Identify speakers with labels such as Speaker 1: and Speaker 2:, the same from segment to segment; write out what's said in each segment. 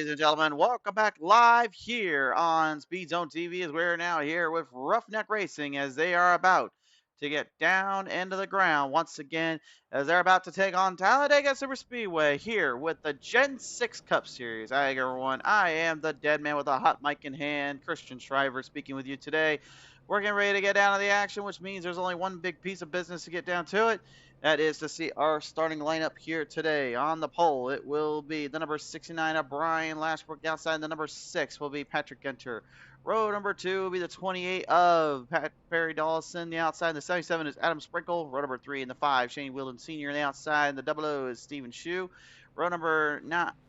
Speaker 1: and gentlemen. Welcome back live here on Speed Zone TV as we're now here with Ruff-Neck Racing as they are about to get down into the ground once again as they're about to take on Talladega Superspeedway here with the Gen 6 Cup Series. Hi everyone, I am the dead man with a hot mic in hand, Christian Shriver speaking with you today. We're getting ready to get down to the action, which means there's only one big piece of business to get down to it. That is to see our starting lineup here today. On the pole, it will be the number 69 of Brian Lashbrook. Outside, the number 6 will be Patrick Gunter. Row number 2 will be the 28 of Barry Dawson. The outside, the 77 is Adam Sprinkle. Row number 3 and the 5, Shane Wheeldon Sr. On the outside, the 00 is Stephen Shue. Row number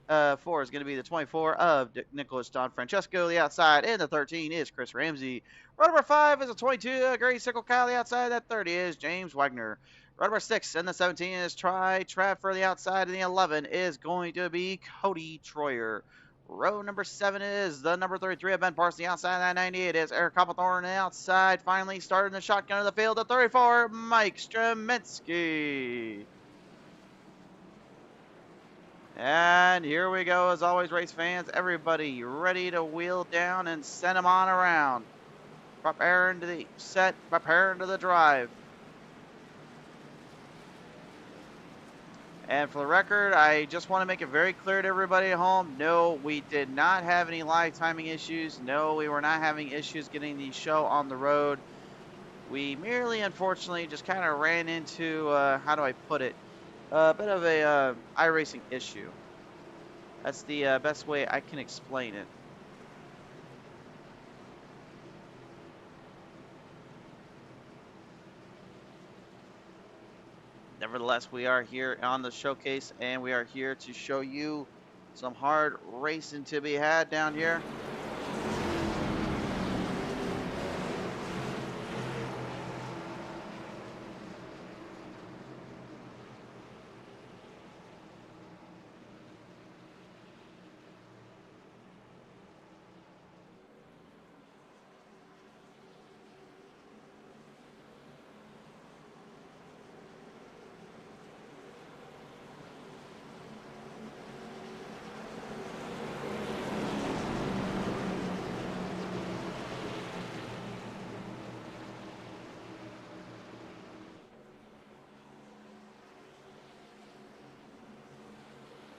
Speaker 1: 4 is going to be the 24 of Nicholas Don Francesco. The outside, and the 13 is Chris Ramsey. Row number 5 is a 22, Gary Sickle Kyle. The outside, that 30 is James Wagner. Row number 6 and the 17 is Trav for the outside, and the 11 is going to be Cody Troyer. Row number 7 is the number 33 of Ben Parsons. The outside, that 98 is Eric Copplethorne. On the outside, finally starting the shotgun of the field, the 34, Mike Streminsky. And here we go, as always, race fans. Everybody ready to wheel down and send them on around. Preparing to the set, preparing to the drive. And for the record, I just want to make it very clear to everybody at home, no, we did not have any live timing issues. No, we were not having issues getting the show on the road. We merely, unfortunately, just kind of ran into, how do I put it, a bit of a iRacing issue. That's the best way I can explain it. Nevertheless, we are here on the showcase, and we are here to show you some hard racing to be had down here.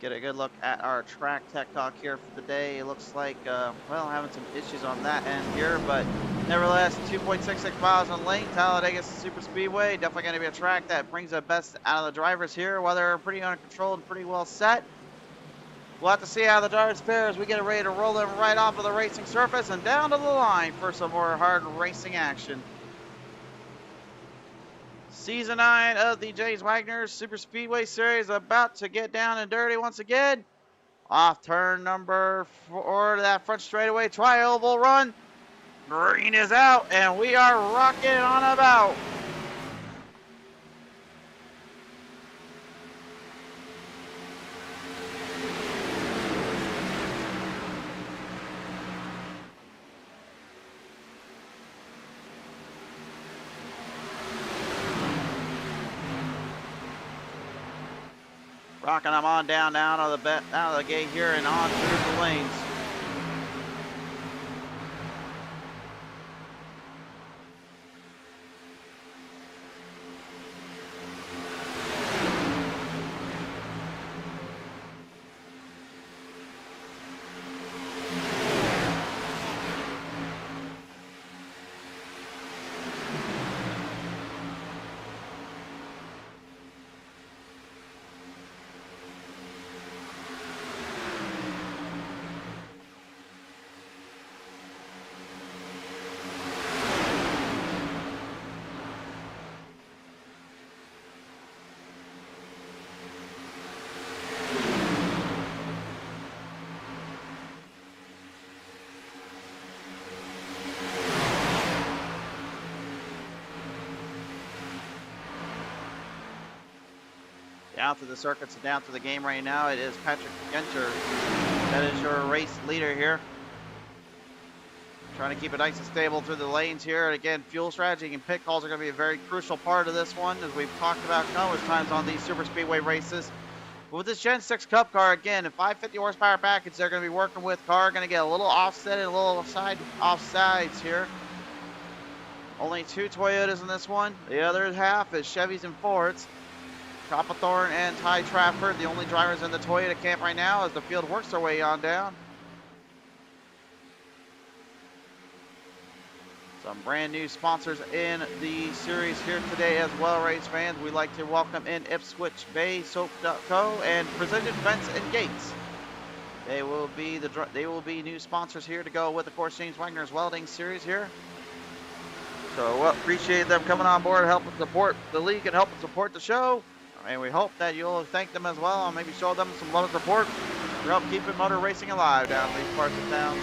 Speaker 1: Get a good look at our track tech talk here for the day. It looks like, well, having some issues on that end here, but nevertheless, 2.66 miles on lane, Talladega Superspeedway. Definitely going to be a track that brings the best out of the drivers here, while they're pretty under control and pretty well set. We'll have to see how the drivers fare as we get ready to roll them right off of the racing surface and down to the line for some more hard racing action. Season 9 of the James Wagner Superspeedway Series about to get down and dirty once again. Off turn number 4 to that front straightaway. Tri-oval run. Green is out, and we are rocking on about. Rocking them on down out of the gate here and on through the lanes. Down through the circuits and down through the game right now, it is Patrick Gunter that is your race leader here. Trying to keep it nice and stable through the lanes here. And again, fuel strategy and pit calls are going to be a very crucial part of this one, as we've talked about countless times on these super speedway races. With this Gen 6 Cup car, again, a 550 horsepower package they're going to be working with. Car going to get a little offset and a little offsides here. Only 2 Toyotas in this one. The other half is Chevys and Fords. Copperthorne and Ty Trafford, the only drivers in the Toyota camp right now as the field works their way on down. Some brand new sponsors in the series here today as well, race fans. We'd like to welcome in Ipswich Bay Soap Co. and Precision Fence and Gates. They will be new sponsors here to go with, of course, James Wagner's Welding series here. So well, appreciate them coming on board, helping support the league and helping support the show. And we hope that you'll thank them as well and maybe show them some love and support to help keeping motor racing alive down in these parts of town.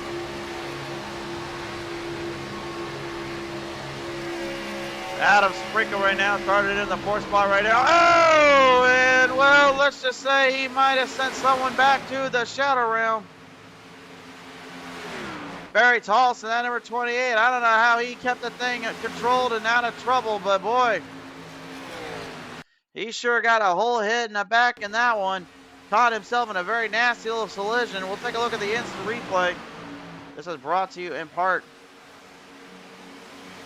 Speaker 1: Adam Sprinkle right now started in the 4th spot right now. Oh, and well, let's just say he might have sent someone back to the Shadow Realm. Barry Tolson, that number 28. I don't know how he kept the thing controlled and out of trouble, but boy, he sure got a whole hit in the back in that one. Caught himself in a very nasty little collision. We'll take a look at the instant replay. This is brought to you in part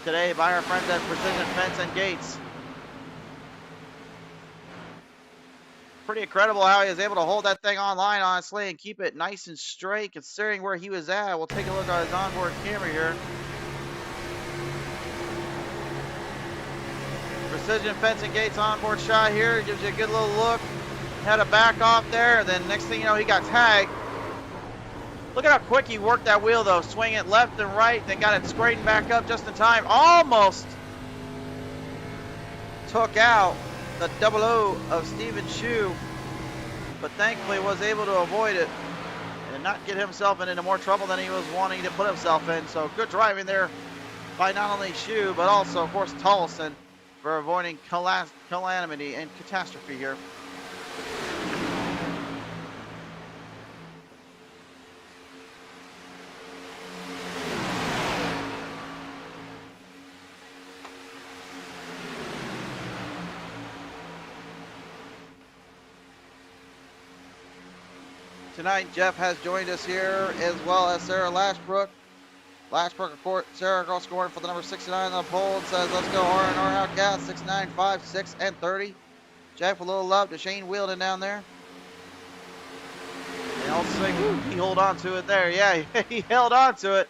Speaker 1: today by our friends at Precision Fence and Gates. Pretty incredible how he was able to hold that thing online, honestly, and keep it nice and straight considering where he was at. We'll take a look at his onboard camera here. Precision Fence and Gates onboard shot here. Gives you a good little look. Had a back off there. Then next thing you know, he got tagged. Look at how quick he worked that wheel, though. Swing it left and right. Then got it straightened back up just in time. Almost took out the 00 of Stephen Shue. But thankfully was able to avoid it and not get himself into more trouble than he was wanting to put himself in. So good driving there by not only Shue, but also, of course, Tollison, for avoiding calamity and catastrophe here. Tonight, Jeff has joined us here, as well as Sarah Lashbrook. Lashbrook, of course, Sarah girl scoring for the number 69 on the pole and says, let's go R&R out gas, 69, 5, 6, and 30. Jeff, a little love to Shane Wheeldon down there. And also say, woo, he held on to it there. Yeah, he held on to it.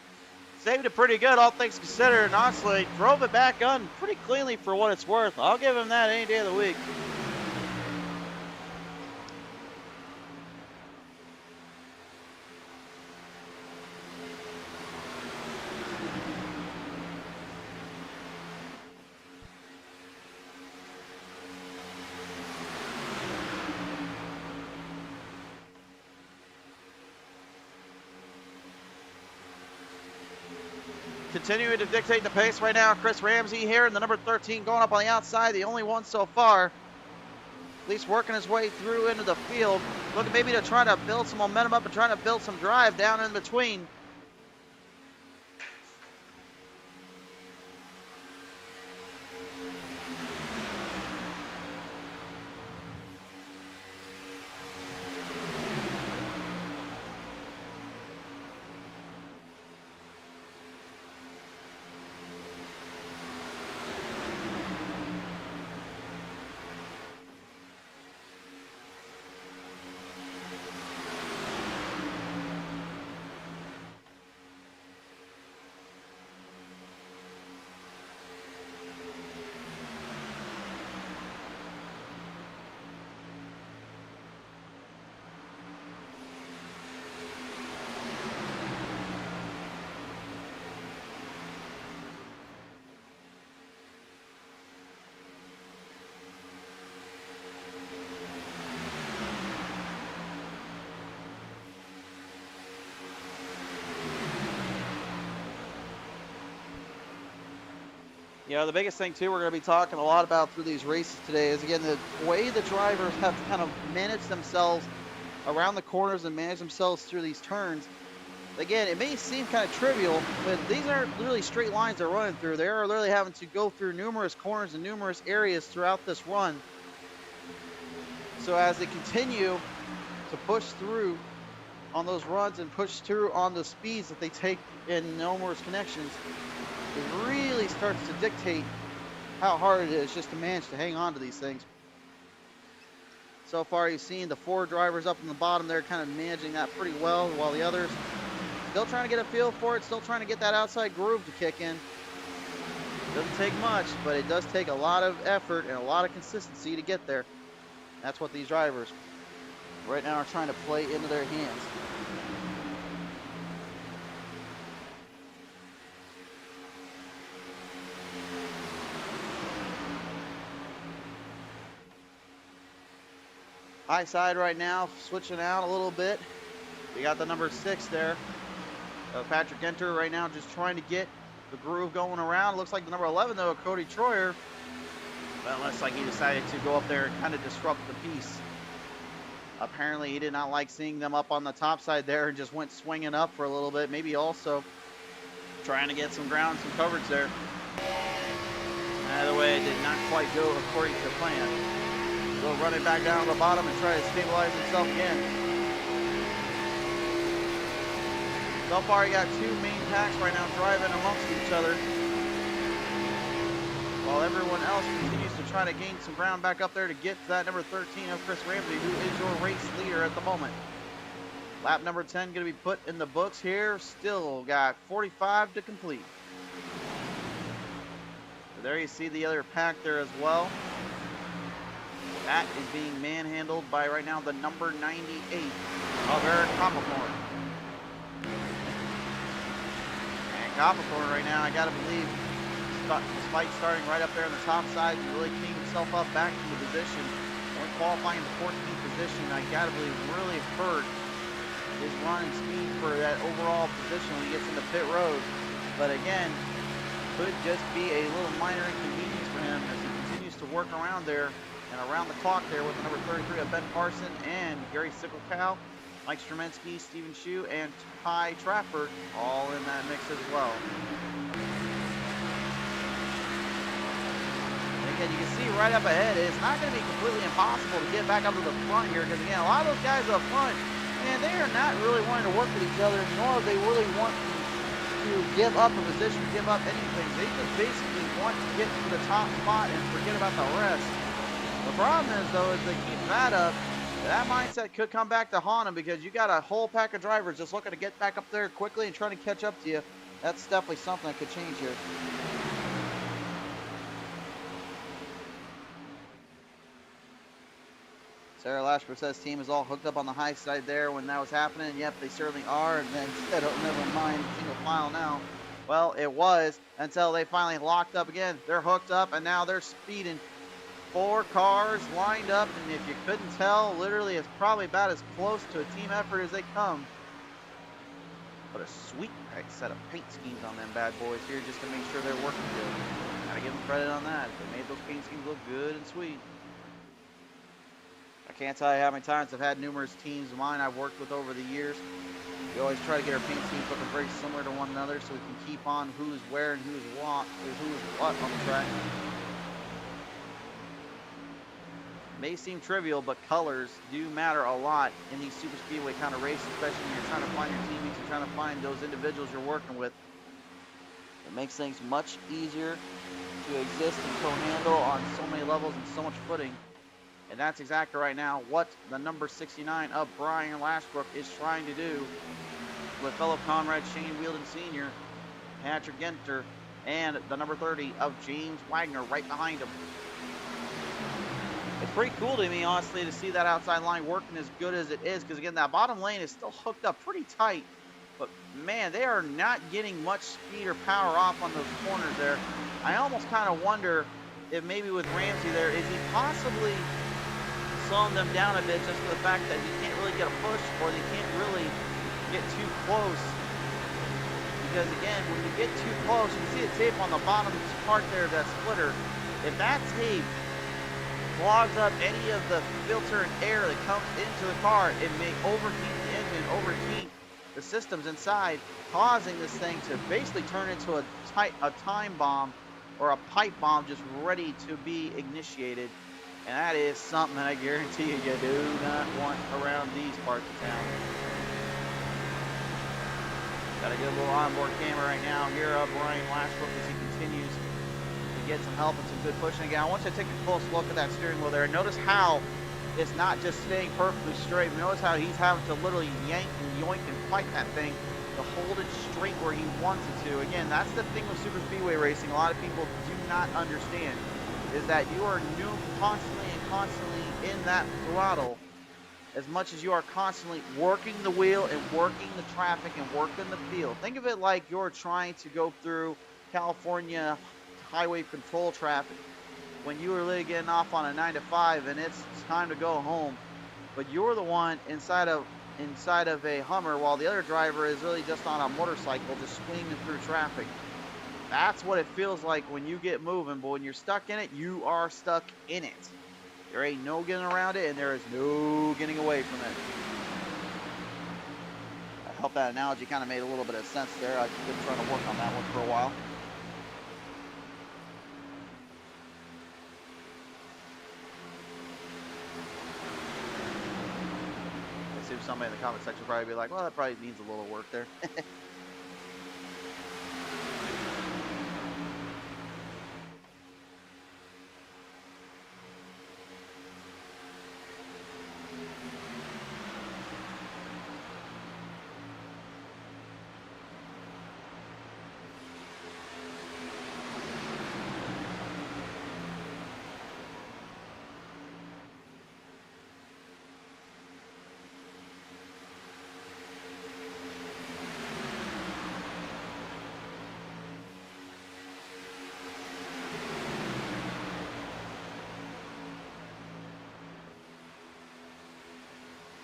Speaker 1: Saved it pretty good, all things considered, and honestly, drove it back on pretty cleanly for what it's worth. I'll give him that any day of the week. Continuing to dictate the pace right now, Chris Ramsey here in the number 13 going up on the outside, the only one so far. At least working his way through into the field. Looking maybe to try to build some momentum up and trying to build some drive down in between. You know, the biggest thing, too, we're going to be talking a lot about through these races today is, again, the way the drivers have to kind of manage themselves around the corners and manage themselves through these turns. Again, it may seem kind of trivial, but these aren't really straight lines they're running through. They are literally having to go through numerous corners and numerous areas throughout this run So as they continue to push through on those runs and push through on the speeds that they take in numerous connections, it really starts to dictate how hard it is just to manage to hang on to these things. So far, you've seen the 4 drivers up in the bottom there kind of managing that pretty well, while the others still trying to get a feel for it, still trying to get that outside groove to kick in. Doesn't take much, but it does take a lot of effort and a lot of consistency to get there. That's what these drivers right now are trying to play into their hands. High side right now, switching out a little bit. We got the number 6 there. Patrick Enter right now just trying to get the groove going around. Looks like the number 11 though, Cody Troyer. Well, looks like he decided to go up there and kind of disrupt the piece. Apparently he did not like seeing them up on the top side there and just went swinging up for a little bit. Maybe also trying to get some ground, some coverage there. Either way, it did not quite go according to plan. He'll run it back down to the bottom and try to stabilize himself again. So far, you got 2 main packs right now driving amongst each other, while everyone else continues to try to gain some ground back up there to get to that number 13 of Chris Ramsey, who is your race leader at the moment. Lap number 10 going to be put in the books here. Still got 45 to complete. So there you see the other pack there as well. That is being manhandled by right now the number 98 of Eric Copperthorne. And Copperthorne right now, I gotta believe, despite starting right up there on the top side and really cleaning himself up back into position, only qualifying in the 14th position, I gotta believe really hurt his run and speed for that overall position when he gets into pit road. But again, could just be a little minor inconvenience for him as he continues to work around there and around the clock there with the number 33 of Ben Parson and Gary Sicklecow, Mike Stremensky, Stephen Shue, and Ty Trafford all in that mix as well. And again, you can see right up ahead, it's not going to be completely impossible to get back up to the front here, because again, a lot of those guys up front, man, they are not really wanting to work with each other, nor do they really want to give up a position, give up anything. They just basically want to get to the top spot and forget about the rest. The problem is, though, is they keep that up, that mindset could come back to haunt them, because you got a whole pack of drivers just looking to get back up there quickly and trying to catch up to you. That's definitely something that could change here. Sarah Lashbrook's team is all hooked up on the high side there when that was happening. Yep, they certainly are. And then said, oh, never mind, single file now. Well, it was until they finally locked up again. They're hooked up, and now they're speeding. 4 cars lined up, and if you couldn't tell, literally it's probably about as close to a team effort as they come. But a sweet set of paint schemes on them bad boys here just to make sure they're working good. Gotta give them credit on that. They made those paint schemes look good and sweet. I can't tell you how many times I've had numerous teams of mine I've worked with over the years. We always try to get our paint schemes looking very similar to one another so we can keep on who's where and who's what on the track. May seem trivial, but colors do matter a lot in these super speedway kind of races, especially when you're trying to find your teammates and trying to find those individuals you're working with. It makes things much easier to exist and co-handle on so many levels and so much footing. And that's exactly right now what the number 69 of Brian Lashbrook is trying to do with fellow comrade Shane Welding Sr., Patrick Genter, and the number 30 of James Wagoner right behind him. It's pretty cool to me, honestly, to see that outside line working as good as it is, because again, that bottom lane is still hooked up pretty tight. But man, they are not getting much speed or power off on those corners there. I almost kind of wonder if maybe with Ramsey there, is he possibly slowing them down a bit just for the fact that he can't really get a push, or they can't really get too close. Because again, when you get too close, you can see the tape on the bottom part there of that splitter. If that tape clogs up any of the filter and air that comes into the car, it may overheat the engine, overheat the systems inside, causing this thing to basically turn into a time bomb or a pipe bomb just ready to be initiated. And that is something that I guarantee you do not want around these parts of town. Got a good little onboard camera right now here of Brian Lashbrook as he continues to get some help and some good pushing. Again, I want you to take a close look at that steering wheel there. Notice how it's not just staying perfectly straight. Notice how he's having to literally yank and yoink and fight that thing to hold it straight where he wants it to. Again, that's the thing with super speedway racing. A lot of people do not understand is that you are constantly in that throttle as much as you are constantly working the wheel and working the traffic and working the field. Think of it like you're trying to go through California highway control traffic when you were literally getting off on a 9 to 5 and it's time to go home, but you're the one inside of a Hummer while the other driver is really just on a motorcycle just swinging through traffic. That's what it feels like when you get moving, but when you're stuck in it, you are stuck in it. There ain't no getting around it, and there is no getting away from it. I hope that analogy kind of made a little bit of sense there. I've been trying to work on that one for a while. I assume somebody in the comment section will probably be like, well, that probably needs a little work there.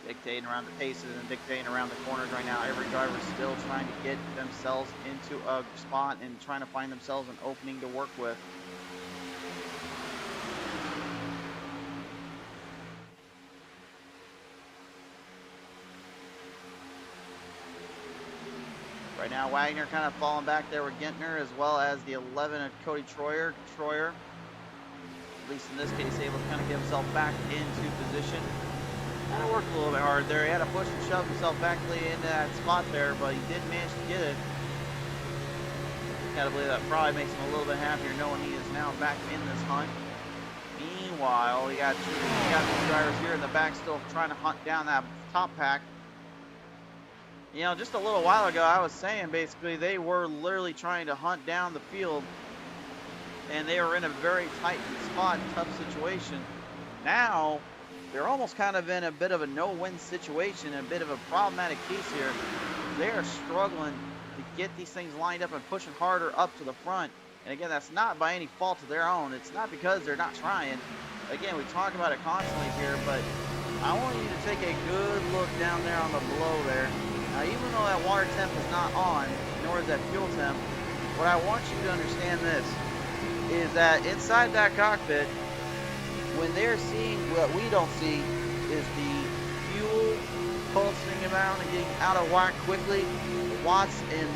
Speaker 1: Dictating around the paces and dictating around the corners right now. Every driver is still trying to get themselves into a spot and trying to find themselves an opening to work with. Right now, Wagoner kind of falling back there with Gentner, as well as the 11 of Cody Troyer. Troyer, at least in this case, able to kind of get himself back into position. Kind of worked a little bit hard there. He had to push and shove himself back into that spot there, but he did manage to get it. Gotta believe that probably makes him a little bit happier knowing he is now back in this hunt. Meanwhile, you got these drivers here in the back still trying to hunt down that top pack. You know, just a little while ago, I was saying basically they were literally trying to hunt down the field, and they were in a very tight spot, tough situation. Now, they're almost kind of in a bit of a no-win situation, a bit of a problematic case here. They are struggling to get these things lined up and pushing harder up to the front. And again, that's not by any fault of their own. It's not because they're not trying. Again, we talk about it constantly here, but I want you to take a good look down there on the below there. Now, even though that water temp is not on, nor is that fuel temp, what I want you to understand this, is that inside that cockpit, when they're seeing what we don't see is the fuel pulsing around and getting out of whack quickly, the watts and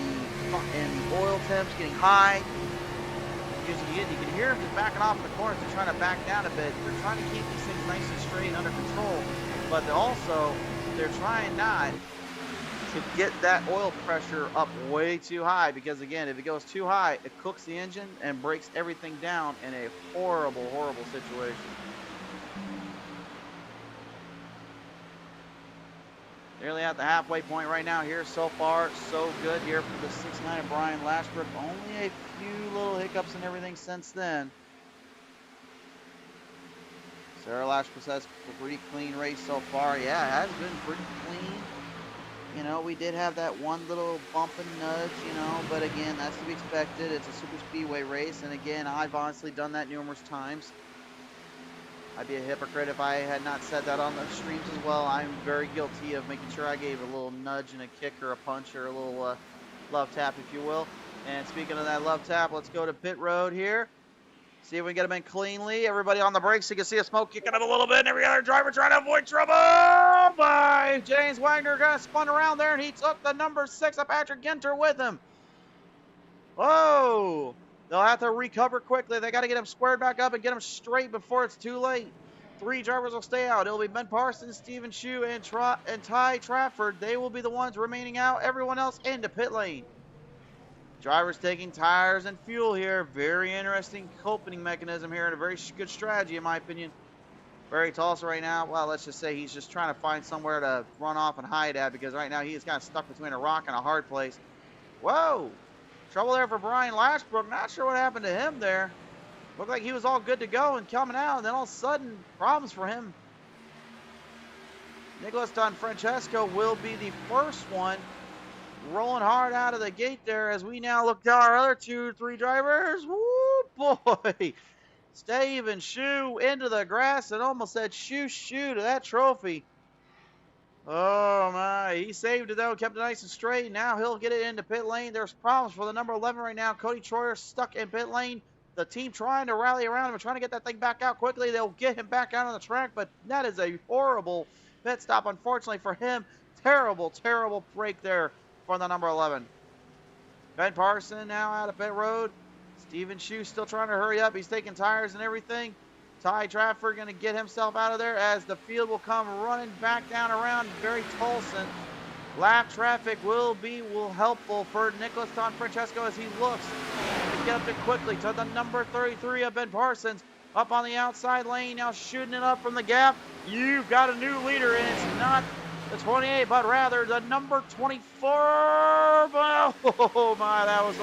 Speaker 1: the oil temps getting high. You can hear them just backing off in the corners. They're trying to back down a bit. They're trying to keep these things nice and straight and under control, but they're trying not to get that oil pressure up way too high, because again, if it goes too high, it cooks the engine and breaks everything down in a horrible, horrible situation. Nearly at the halfway point right now here. So far, so good here for the 6'9" of Brian Lashbrook. Only a few little hiccups and everything since then. Sarah Lashbrook says a pretty clean race so far. Yeah, it has been pretty clean. You know, we did have that one little bump and nudge, you know, but again, that's to be expected. It's a super speedway race, and again, I've honestly done that numerous times. I'd be a hypocrite if I had not said that on the streams as well. I'm very guilty of making sure I gave a little nudge and a kick or a punch or a little love tap, if you will. And speaking of that love tap, let's go to pit road here. See if we can get him in cleanly. Everybody on the brakes. You can see a smoke kicking up a little bit, and every other driver trying to avoid trouble. By James Wagoner got spun around there, and he took the number 6 of Patrick Genter with him. Whoa! They'll have to recover quickly. They got to get him squared back up and get him straight before it's too late. 3 drivers will stay out. It'll be Ben Parsons, Stephen Shue, and Ty Trafford. They will be the ones remaining out. Everyone else into pit lane. Drivers taking tires and fuel here. Very interesting coping mechanism here and a very good strategy in my opinion. Barry Tulsa right now, well, let's just say he's just trying to find somewhere to run off and hide at because right now he is kind of stuck between a rock and a hard place. Whoa! Trouble there for Brian Lashbrook. Not sure what happened to him there. Looked like he was all good to go and coming out, and then all of a sudden, problems for him. Nicholas Don Francesco will be the first one rolling hard out of the gate there as we now look to our other 2-3 drivers. Woo, boy. Stephen Shue into the grass and almost said shoo to that trophy. Oh my, he saved it though, kept it nice and straight. Now he'll get it into pit lane. There's problems for the number 11 right now. Cody Troyer stuck in pit lane. The team trying to rally around him and trying to get that thing back out quickly. They'll get him back out on the track, but that is a horrible pit stop, unfortunately for him. Terrible break there for the number 11. Ben Parson now out of pit road. Stephen Shue still trying to hurry up. He's taking tires and everything. Ty Trafford going to get himself out of there as the field will come running back down around Barry Tolson. Lap traffic will be helpful for Nicholas Don Francesco as he looks to get up there quickly to the number 33 of Ben Parsons. Up on the outside lane, now shooting it up from the gap. You've got a new leader, and it's not the 28, but rather the number 24. Oh my, that was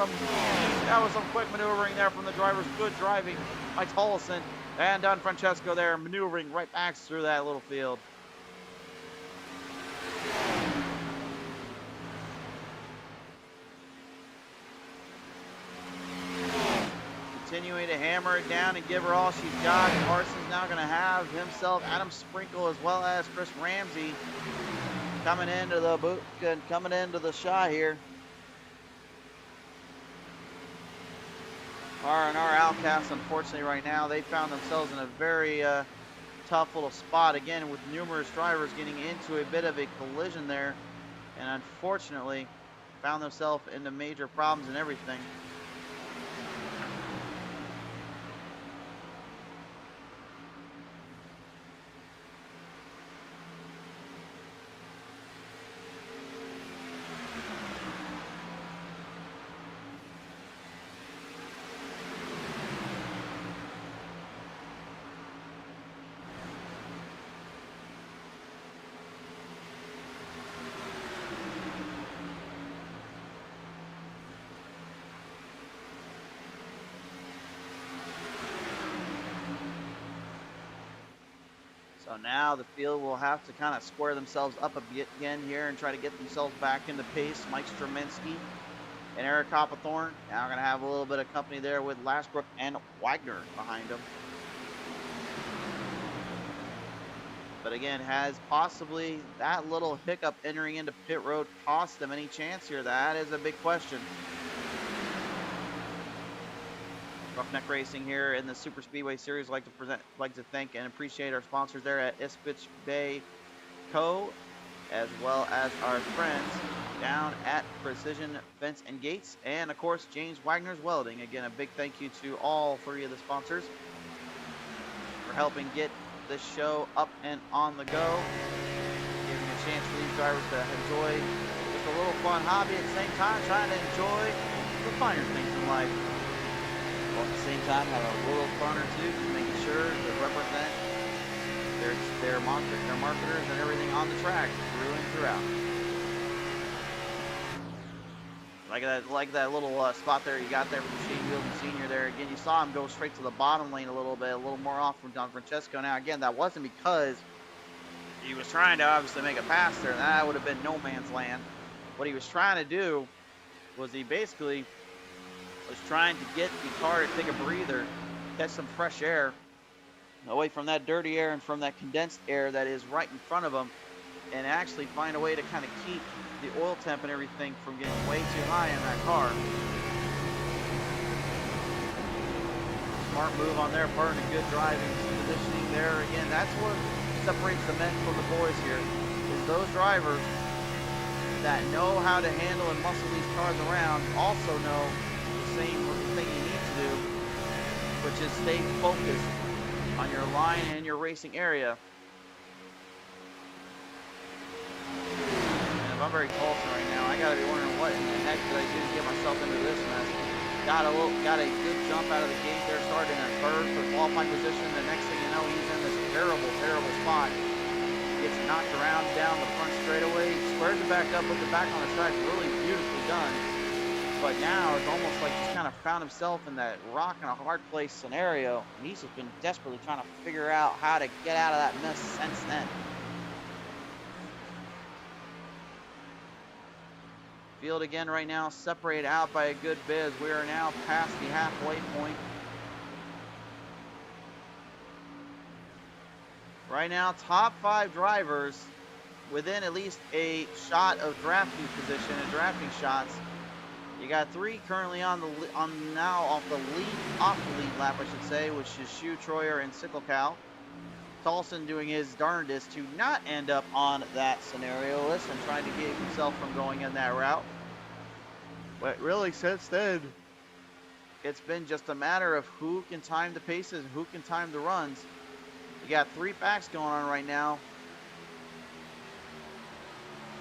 Speaker 1: some quick maneuvering there from the drivers. Good driving by Tolson and Don Francesco there, maneuvering right back through that little field. Continuing to hammer it down and give her all she's got. Parsons now going to have himself Adam Sprinkle as well as Chris Ramsey coming into the boot and coming into the shot here. R&R Outcasts, unfortunately, right now they found themselves in a very tough little spot again with numerous drivers getting into a bit of a collision there, and unfortunately found themselves into major problems and everything. So now the field will have to kind of square themselves up a bit again here and try to get themselves back into pace. Mike Straminsky and Eric Hoppathorn now going to have a little bit of company there with Lashbrook and Wagner behind them. But again, has possibly that little hiccup entering into pit road cost them any chance here? That is a big question. Ruff-Neck Racing here in the Superspeedway Series. Like to thank and appreciate our sponsors there at Ispich Bay Co., as well as our friends down at Precision Fence and Gates, and of course James Wagner's Welding. Again, a big thank you to all 3 of the sponsors for helping get this show up and on the go, giving a chance for these drivers to enjoy just a little fun hobby at the same time, trying to enjoy the finer things in life. At the same time, have a little fun or two, making sure to represent their marketers and everything on the track through and throughout. Like that little spot there you got there from Shane Wheeldon Sr. there. Again, you saw him go straight to the bottom lane a little more off from Don Francesco. Now, again, that wasn't because he was trying to obviously make a pass there. That would have been no man's land. What he was trying to do was he basically was trying to get the car to take a breather, catch some fresh air away from that dirty air and from that condensed air that is right in front of him, and actually find a way to kind of keep the oil temp and everything from getting way too high in that car. Smart move on their part and a good driving positioning there. Again, that's what separates the men from the boys here, is those drivers that know how to handle and muscle these cars around also know the same thing you need to do, which is stay focused on your line and your racing area. And if I'm very Tulsa right now, I gotta be wondering what in the heck did I do to get myself into this mess. Got a good jump out of the gate there, starting in third for qualifying position. The next thing you know, he's in this terrible, terrible spot. Gets knocked around down the front straightaway, squares it back up, puts it back on the track, really beautifully done. But now it's almost like he's kind of found himself in that rock and a hard place scenario. And he's just been desperately trying to figure out how to get out of that mess since then. Field again right now separated out by a good bit as we are now past the halfway point. Right now, top 5 drivers within at least a shot of drafting position and drafting shots. You got 3 currently off the lead lap, I should say, which is Shu, Troyer, and Sicklecow. Tolson doing his darndest to not end up on that scenario list and trying to keep himself from going in that route. But really, since then, it's been just a matter of who can time the paces and who can time the runs. You got 3 packs going on right now.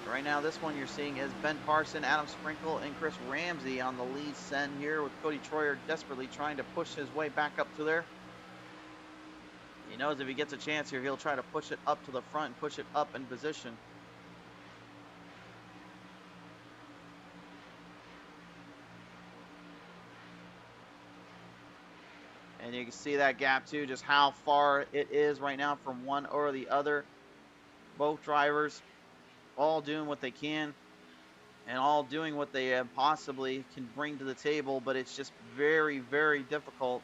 Speaker 1: Right now, this one you're seeing is Ben Parson, Adam Sprinkle, and Chris Ramsey on the lead send here, with Cody Troyer desperately trying to push his way back up to there. He knows if he gets a chance here, he'll try to push it up to the front and push it up in position. And you can see that gap too, just how far it is right now from one or the other. Both drivers all doing what they can and all doing what they possibly can bring to the table, but it's just very, very difficult.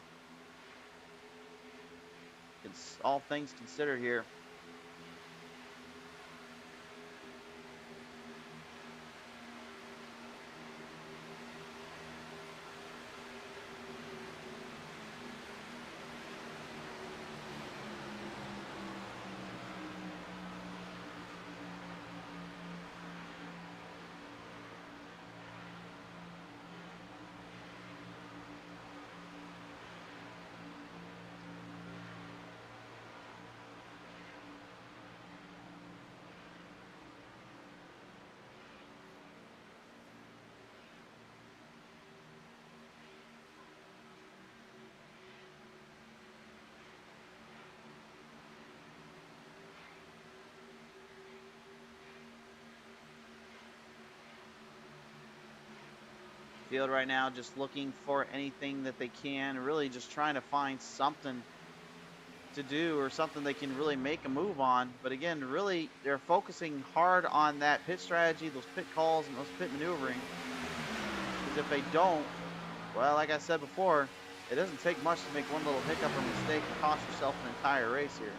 Speaker 1: It's all things considered here. Field right now just looking for anything that they can, really just trying to find something to do or something they can really make a move on. But again, really they're focusing hard on that pit strategy, those pit calls and those pit maneuvering, because if they don't, well, like I said before, it doesn't take much to make one little hiccup or mistake and cost yourself an entire race here.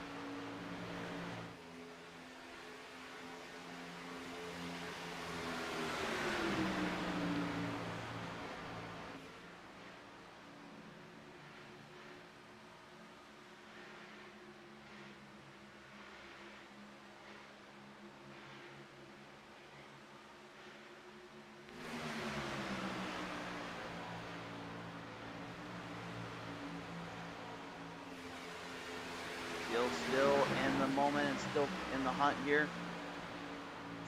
Speaker 1: Still in the moment and still in the hunt here.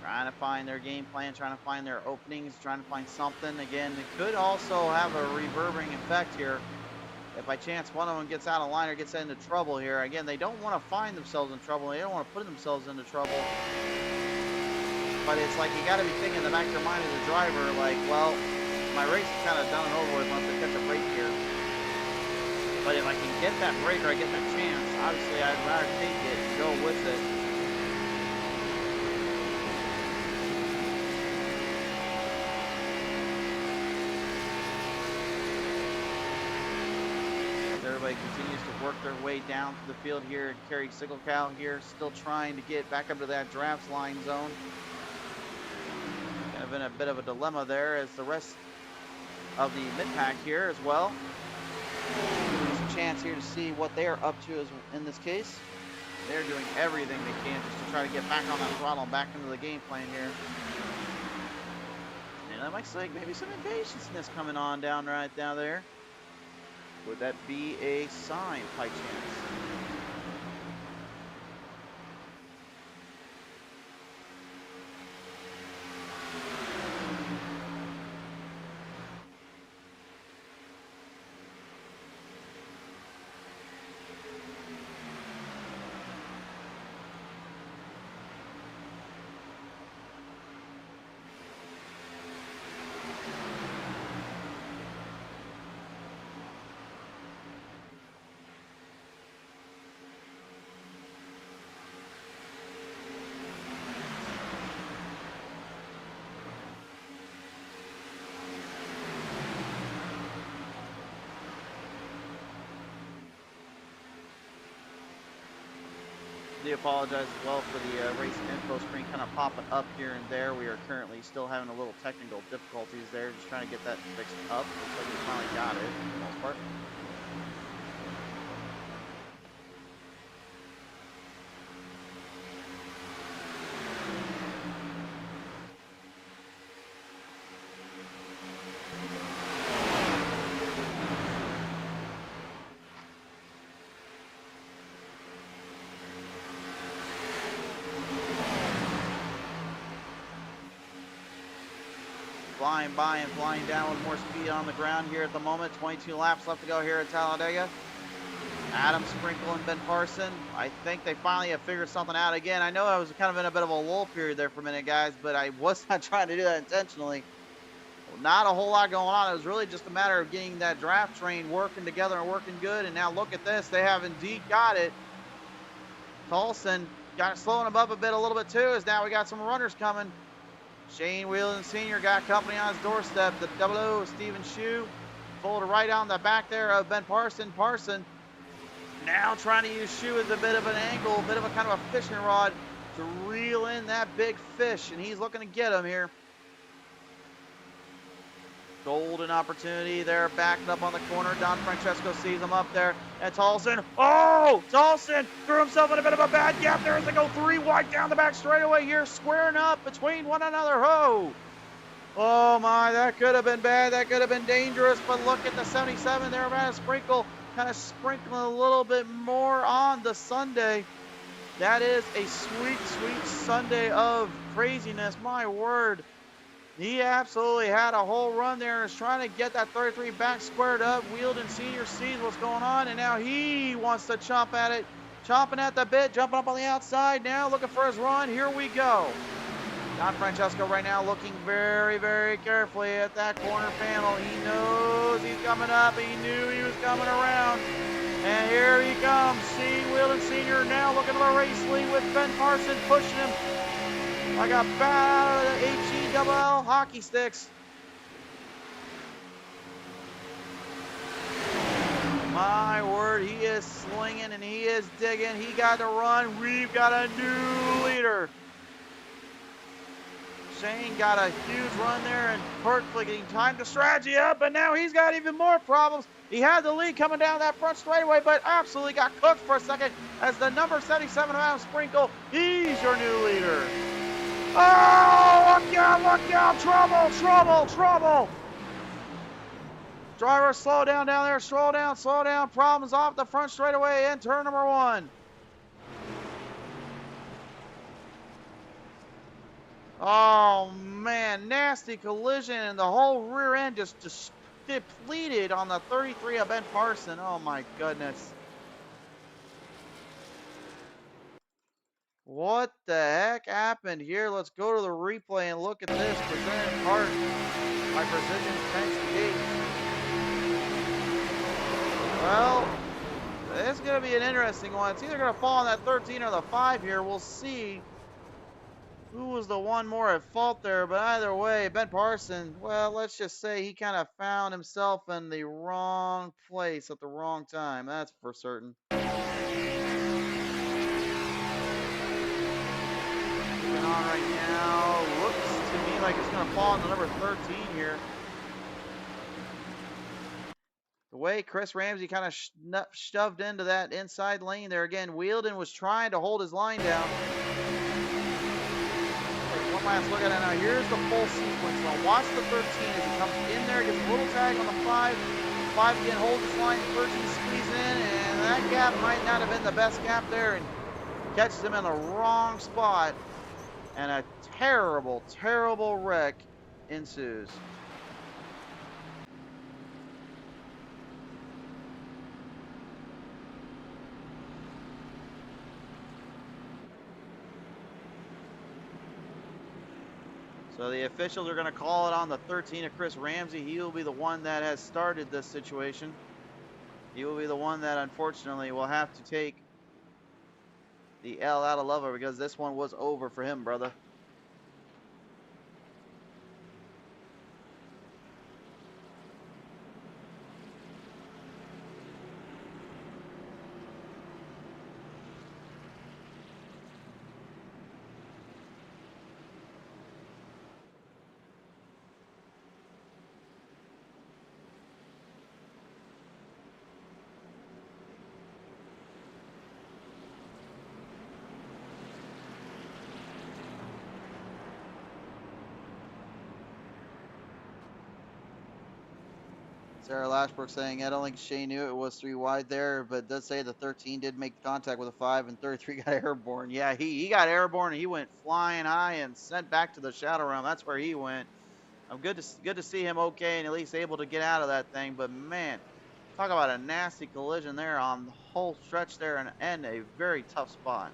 Speaker 1: Trying to find their game plan, trying to find their openings, trying to find something. Again, it could also have a reverberating effect here. If by chance one of them gets out of line or gets into trouble here, again, they don't want to find themselves in trouble. They don't want to put themselves into trouble. But it's like you got to be thinking in the back of your mind as a driver, like, well, my race is kind of done and over with once I catch a break here. But if I can get that break or I get that chance, obviously I'd rather take it and go with it. As everybody continues to work their way down to the field here, Kerry Sicklecow here still trying to get back up to that drafts line zone. Kind of in a bit of a dilemma there as the rest of the mid-pack here as well. Chance here to see what they're up to in this case. They're doing everything they can just to try to get back on that throttle and back into the game plan here. And that looks like maybe some impatience coming on down right down there. Would that be a sign by chance? Do apologize as well for the race info screen kind of popping up here and there. We are currently still having a little technical difficulties there, just trying to get that fixed up. Looks like we finally got it for the most part. Flying by and flying down with more speed on the ground here at the moment. 22 laps left to go here at Talladega. Adam Sprinkle and Ben Parson. I think they finally have figured something out again. I know I was kind of in a bit of a lull period there for a minute, guys, but I was not trying to do that intentionally. Not a whole lot going on. It was really just a matter of getting that draft train working together and working good. And now look at this. They have indeed got it. Tolson got it slowing them up a little bit too, as now we got some runners coming. Shane Wheeldon Sr. got company on his doorstep. The 00, Stephen Shue, folded right on the back there of Ben Parson. Parson now trying to use Shue as a bit of an angle, a bit of a kind of a fishing rod to reel in that big fish, and he's looking to get him here. Golden opportunity there, backed up on the corner. Don Francesco sees him up there. And Tolson, oh! Tolson threw himself in a bit of a bad gap there as they go 3 wide down the back straightaway here, squaring up between one another. Oh my, that could have been bad. That could have been dangerous. But look at the 77 there, Adam Sprinkle, kind of sprinkling a little bit more on the Sunday. That is a sweet, sweet Sunday of craziness. My word. He absolutely had a whole run there and is trying to get that 33 back squared up. Wheeldon Sr. sees what's going on, and now he wants to chomp at it. Chomping at the bit, jumping up on the outside now, looking for his run. Here we go. Don Francesco right now looking very, very carefully at that corner panel. He knows he's coming up. He knew he was coming around. And here he comes. Shane Wheeldon Sr. now looking to the race lead with Ben Parson pushing him like a bat out of the H-E-double-L hockey sticks. My word, he is slinging and he is digging. He got to run. We've got a new leader. Shane got a huge run there and perfectly getting timed the strategy up, but now he's got even more problems. He had the lead coming down that front straightaway, but absolutely got cooked for a second as the number 77 of Adam Sprinkle, he's your new leader. Oh, look out, trouble. Driver, slow down down there, slow down. Problems off the front straightaway in turn number 1. Oh, man, nasty collision, and the whole rear end just depleted on the 33 of Ben Parson. Oh, my goodness. What the heck happened here? Let's go to the replay and look at this. Presented in part by Precision Penske. Well, it's going to be an interesting one. It's either going to fall on that 13 or the 5 here. We'll see who was the one more at fault there. But either way, Ben Parson, well, let's just say he kind of found himself in the wrong place at the wrong time. That's for certain. On right now, looks to me like it's going to fall into number 13 here. The way Chris Ramsey kind of shoved into that inside lane there again. Wheeldon was trying to hold his line down. Take one last look at it now. Here's the full sequence. Now watch the 13 as he comes in there, gets a little tag on the 5. 5 again holds his line. 13 squeeze in, and that gap might not have been the best gap there, and catches him in the wrong spot. And a terrible, terrible wreck ensues. So the officials are going to call it on the 13 of Chris Ramsey. He will be the one that has started this situation. He will be the one that unfortunately will have to take the L out of Lover because this one was over for him, brother. Sarah Lashbrook saying, I don't think Shane knew it was 3 wide there, but it does say the 13 did make contact with a 5 and 33 got airborne. Yeah, he got airborne and he went flying high and sent back to the shadow realm. That's where he went. I'm good to see him okay and at least able to get out of that thing. But man, talk about a nasty collision there on the whole stretch there and a very tough spot.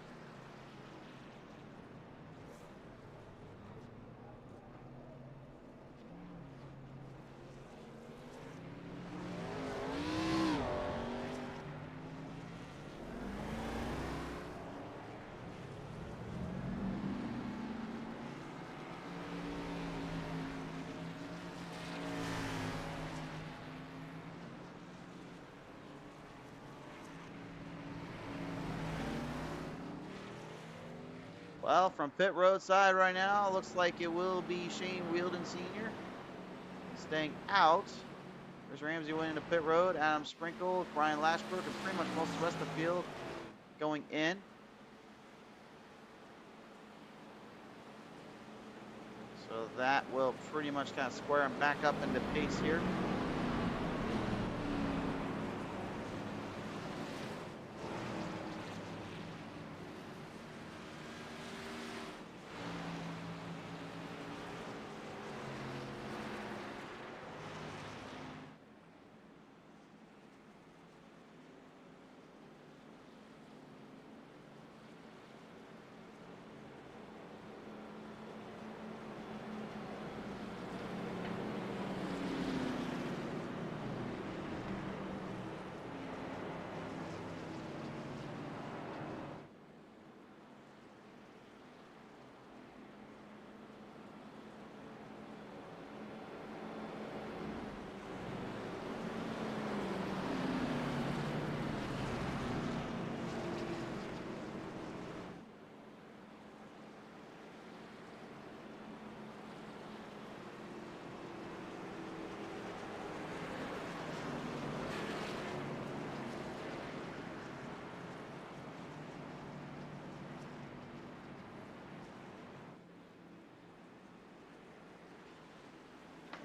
Speaker 1: Well, from pit road side right now, looks like it will be Shane Welding Sr. staying out. Chris Ramsey went into pit road. Adam Sprinkle, Brian Lashbrook, and pretty much most of the rest of the field going in. So that will pretty much kind of square him back up into pace here.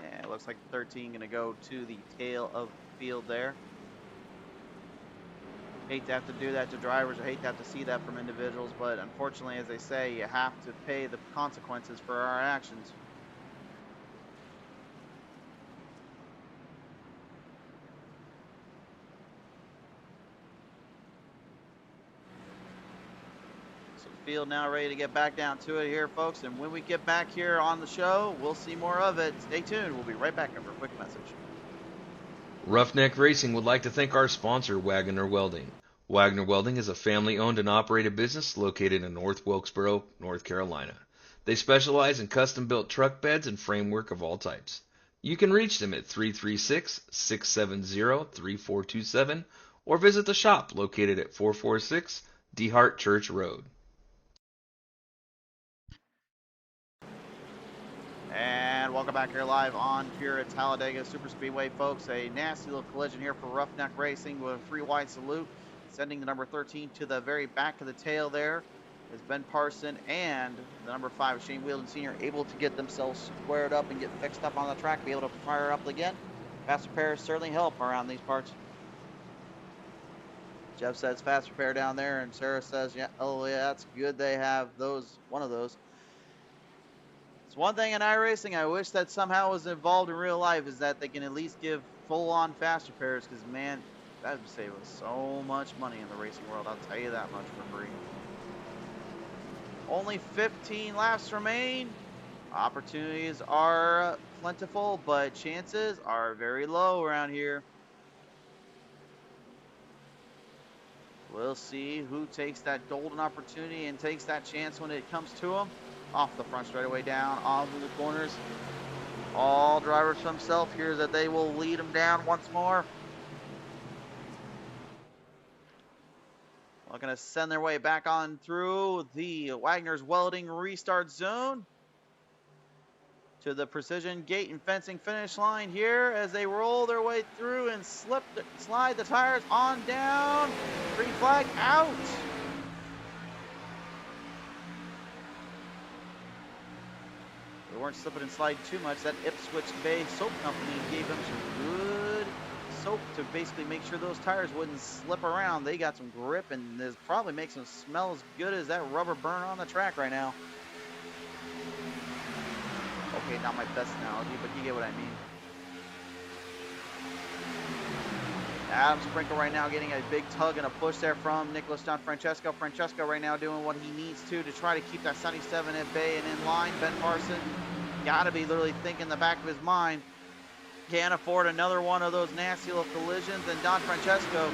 Speaker 1: And it looks like 13 going to go to the tail of the field there. Hate to have to do that to drivers. I hate to have to see that from individuals, but unfortunately, as they say, you have to pay the consequences for our actions. So the field now ready to get back down to it here, folks. And when we get back here on the show, we'll see more of it. Stay tuned. We'll be right back after a quick message.
Speaker 2: Ruff-Neck Racing would like to thank our sponsor, Wagoner Welding. Wagoner Welding is a family-owned and operated business located in North Wilkesboro, North Carolina. They specialize in custom-built truck beds and framework of all types. You can reach them at 336-670-3427 or visit the shop located at 446 DeHart Church Road.
Speaker 1: And welcome back here live on here at Talladega Superspeedway, folks. A nasty little collision here for Ruff-Neck Racing with a 3 wide salute, sending the number 13 to the very back of the tail there. Is Ben Parson and the number 5, Shane Welding Sr., able to get themselves squared up and get fixed up on the track, be able to fire up again. Fast repairs certainly help around these parts. Jeff says fast repair down there, and Sarah says, yeah, oh yeah, that's good. They have one of those. It's one thing in iRacing I wish that somehow was involved in real life, is that they can at least give full-on fast repairs, because man, that would save us so much money in the racing world. I'll tell you that much for free. Only 15 laps remain. Opportunities are plentiful, but chances are very low around here. We'll see who takes that golden opportunity and takes that chance when it comes to them. Off the front straightaway down, onto the corners. All drivers for himself here that they will lead him down once more. Looking to send their way back on through the Wagoner's Welding restart zone to the Precision Gate and Fencing finish line here as they roll their way through and slide the tires on down. Green flag out. They weren't slipping and sliding too much. That Ipswich Bay Soap Company gave them some good soap to basically make sure those tires wouldn't slip around. They got some grip, and this probably makes them smell as good as that rubber burn on the track right now. Okay, not my best analogy, but you get what I mean. Adam Sprinkle right now getting a big tug and a push there from Nicholas Francesco. Francesco right now doing what he needs to try to keep that 77 at bay and in line. Ben Parson got to be literally thinking in the back of his mind, can't afford another one of those nasty little collisions. And Don Francesco,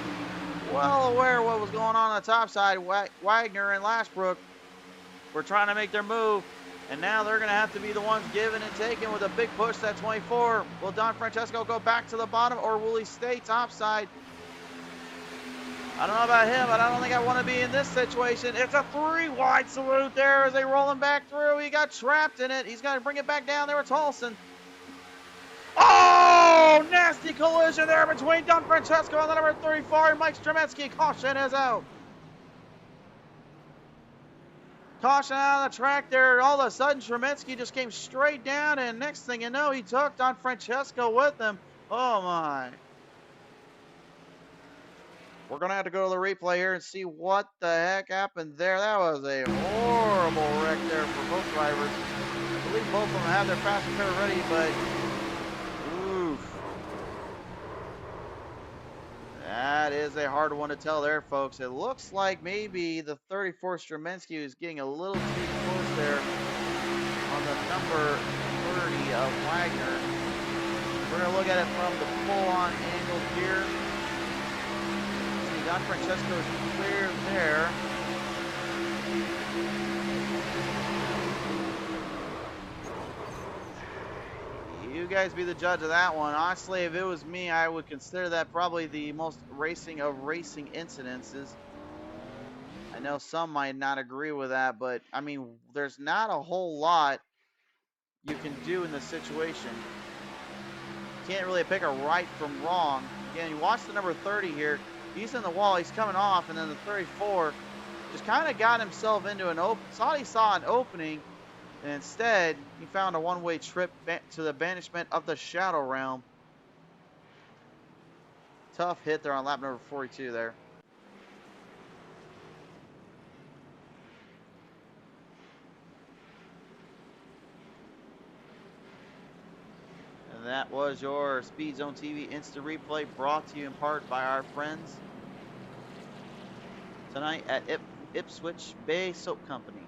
Speaker 1: well aware of what was going on the top side. Wagner and Lashbrook were trying to make their move. And now they're going to have to be the ones giving and taking with a big push that 24. Will Don Francesco go back to the bottom, or will he stay topside? I don't know about him, but I don't think I want to be in this situation. It's a 3-wide salute there as they roll him back through. He got trapped in it. He's going to bring it back down there with Tolson. Oh, nasty collision there between Don Francesco and the number 34, and Mike Stremetsky. Caution is out. Caution out of the track there. All of a sudden, Stremetsky just came straight down, and next thing you know, he took Don Francesco with him. Oh, my. We're going to have to go to the replay here and see what the heck happened there. That was a horrible wreck there for both drivers. I believe both of them have their fast repair ready, but oof. That is a hard one to tell there, folks. It looks like maybe the 34 Stremensky is getting a little too close there on the number 30 of Wagner. We're going to look at it from the full-on angle here. Don Francesco is clear there. You guys be the judge of that one. Honestly, if it was me, I would consider that probably the most racing of racing incidences. I know some might not agree with that, but I mean, there's not a whole lot you can do in this situation. You can't really pick a right from wrong. Again, you watch the number 30 here. He's in the wall, he's coming off, and then the 34 just kind of got himself into an open, thought he saw an opening, and instead he found a one-way trip to the banishment of the Shadow Realm. Tough hit there on lap number 42 there. And that was your Speed Zone TV Instant Replay, brought to you in part by our friends tonight at Ipswich Bay Soap Company.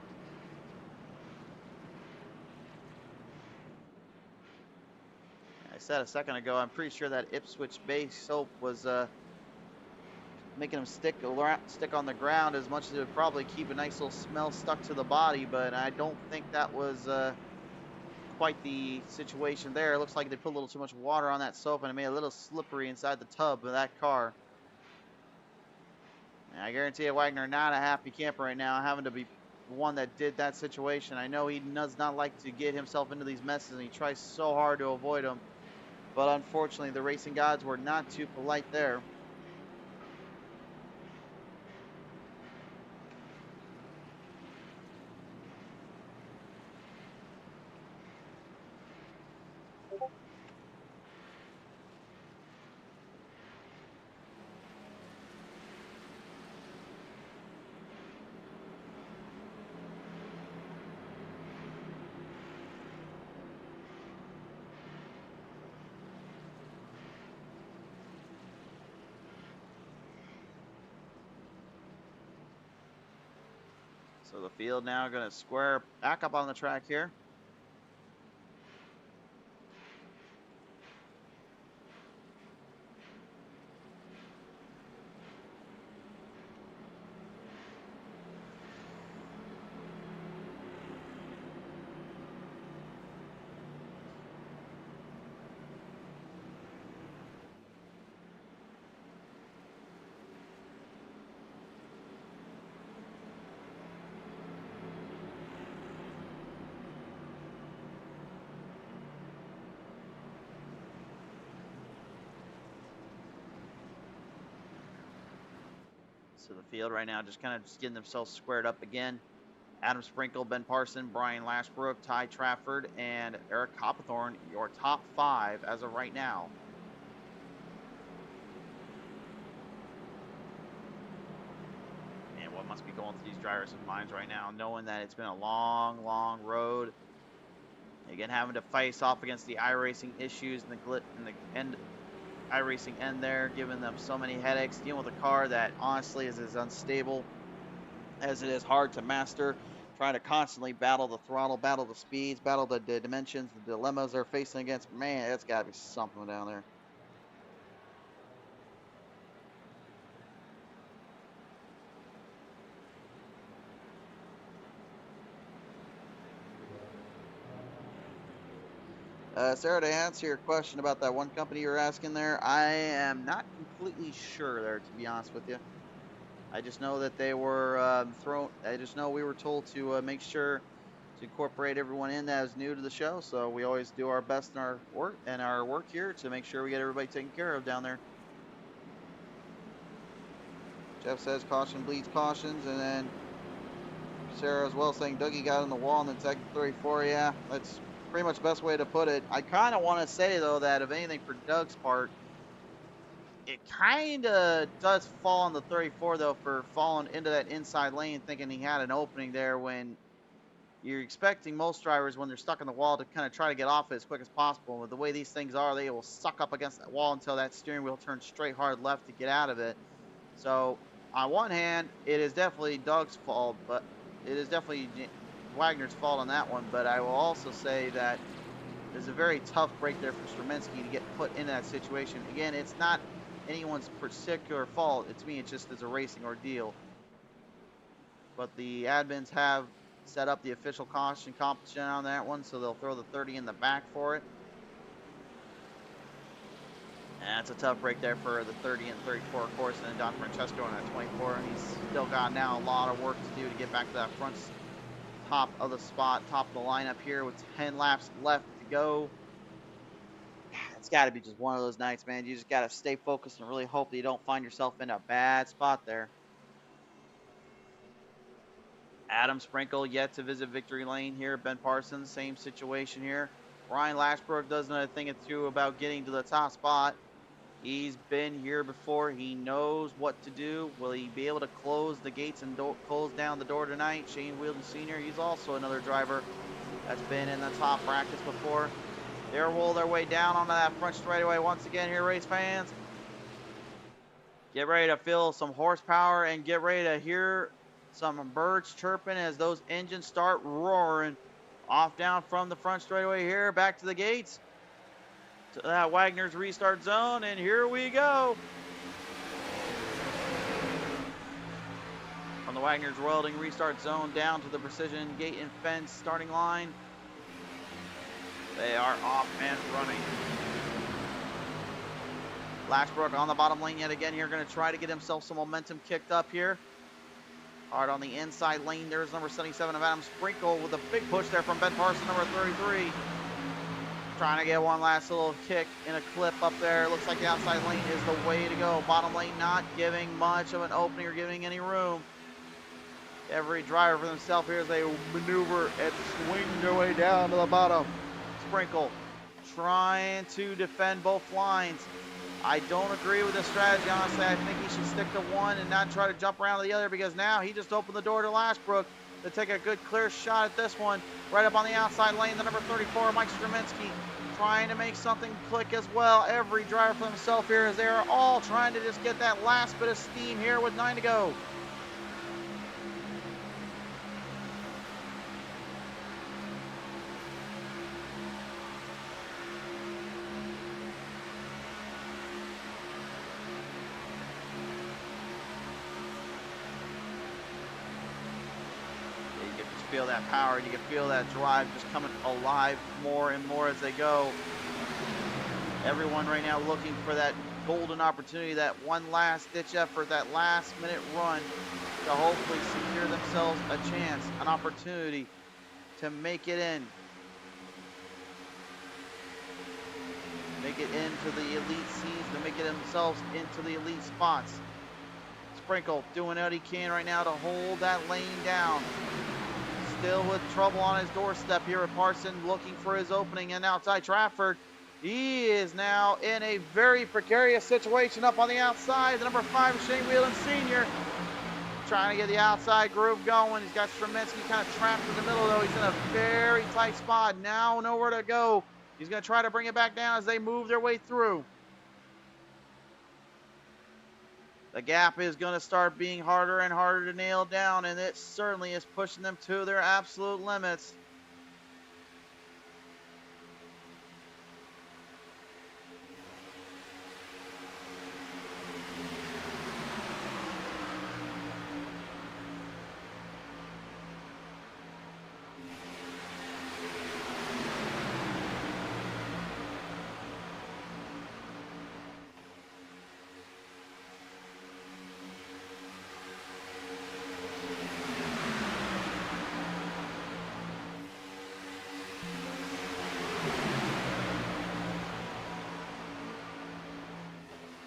Speaker 1: I said a second ago, I'm pretty sure that Ipswich Bay Soap was making them stick on the ground as much as it would probably keep a nice little smell stuck to the body, but I don't think that was quite the situation there. It looks like they put a little too much water on that soap and it made it a little slippery inside the tub of that car. And I guarantee you, Wagner not a happy camper right now, having to be the one that did that situation. I know he does not like to get himself into these messes, and he tries so hard to avoid them. But unfortunately, the racing gods were not too polite there. So the field now going to square back up on the track here. So the field right now just kind of getting themselves squared up again. Adam Sprinkle, Ben Parson, Brian Lashbrook, Ty Trafford, and Eric Copperthorne, your top 5 as of right now. must be going through these drivers' minds right now, knowing that it's been a long, long road. Again, having to face off against the iRacing issues and the end iRacing end there, giving them so many headaches, dealing with a car that honestly is as unstable as it is hard to master, trying to constantly battle the throttle, battle the speeds, battle the dimensions, the dilemmas they're facing against. Man, it's got to be something down there. Sarah, to answer your question about that one company you were asking there, I am not completely sure there, to be honest with you. I just know that they were I just know we were told to make sure to incorporate everyone in that is new to the show. So we always do our best in our work here to make sure we get everybody taken care of down there. Jeff says caution bleeds cautions, and then Sarah as well saying Dougie got in the wall and then second 34. Yeah, that's pretty much the best way to put it. I kind of want to say though that if anything for Doug's part, it kind of does fall on the 34 though for falling into that inside lane thinking he had an opening there, when you're expecting most drivers when they're stuck in the wall to kind of try to get off it as quick as possible. With the way these things are, they will suck up against that wall until that steering wheel turns straight hard left to get out of it. So on one hand, it is definitely Doug's fault, but it is definitely Wagner's fault on that one. But I will also say that it's a very tough break there for Straminsky to get put in that situation. Again, it's not anyone's particular fault. It's me. It's just as a racing ordeal. But the admins have set up the official caution competition on that one, so they'll throw the 30 in the back for it. And it's a tough break there for the 30 and 34, of course, and then Don Francesco on that 24. And he's still got now a lot of work to do to get back to that front top of the spot, top of the lineup here with 10 laps left to go. It's got to be just one of those nights, man. You just got to stay focused and really hope that you don't find yourself in a bad spot there. Adam Sprinkle yet to visit victory lane here. Ben Parsons, same situation here. Ryan Lashbrook does another thing or two about getting to the top spot. He's been here before. He knows what to do. Will he be able to close the gates and close down the door tonight? Shane Welding Sr., he's also another driver that's been in the top brackets before. They'll roll their way down onto that front straightaway once again here, race fans. Get ready to feel some horsepower and get ready to hear some birds chirping as those engines start roaring off down from the front straightaway here, back to the gates, to that Wagner's restart zone, and here we go. From the Wagner's Welding restart zone down to the Precision Gate and Fence starting line. They are off and running. Lashbrook on the bottom lane yet again here, going to try to get himself some momentum kicked up here. Hard on the inside lane, there's number 77 of Adam Sprinkle with a big push there from Ben Parsons, number 33. Trying to get one last little kick in a clip up there. Looks like the outside lane is the way to go. Bottom lane not giving much of an opening or giving any room. Every driver for themselves here as they maneuver and swing their way down to the bottom. Sprinkle trying to defend both lines. I don't agree with this strategy, honestly. I think he should stick to one and not try to jump around to the other, because now he just opened the door to Lashbrook to take a good clear shot at this one. Right up on the outside lane, the number 34, Mike Straminsky, trying to make something click as well. Every driver for himself here as they are all trying to just get that last bit of steam here with 9 to go. Feel that power, and you can feel that drive just coming alive more and more as they go. Everyone right now looking for that golden opportunity, that one last ditch effort, that last minute run to hopefully secure themselves a chance, an opportunity to make it in. Make it into the elite scenes, to make it themselves into the elite spots. Sprinkle doing what he can right now to hold that lane down. Still with trouble on his doorstep here with Parson looking for his opening, and outside Trafford. He is now in a very precarious situation up on the outside. The number 5, Shane Whelan Sr. trying to get the outside groove going. He's got Streminsky kind of trapped in the middle, though. He's in a very tight spot. Now nowhere to go. He's going to try to bring it back down as they move their way through. The gap is going to start being harder and harder to nail down, and it certainly is pushing them to their absolute limits.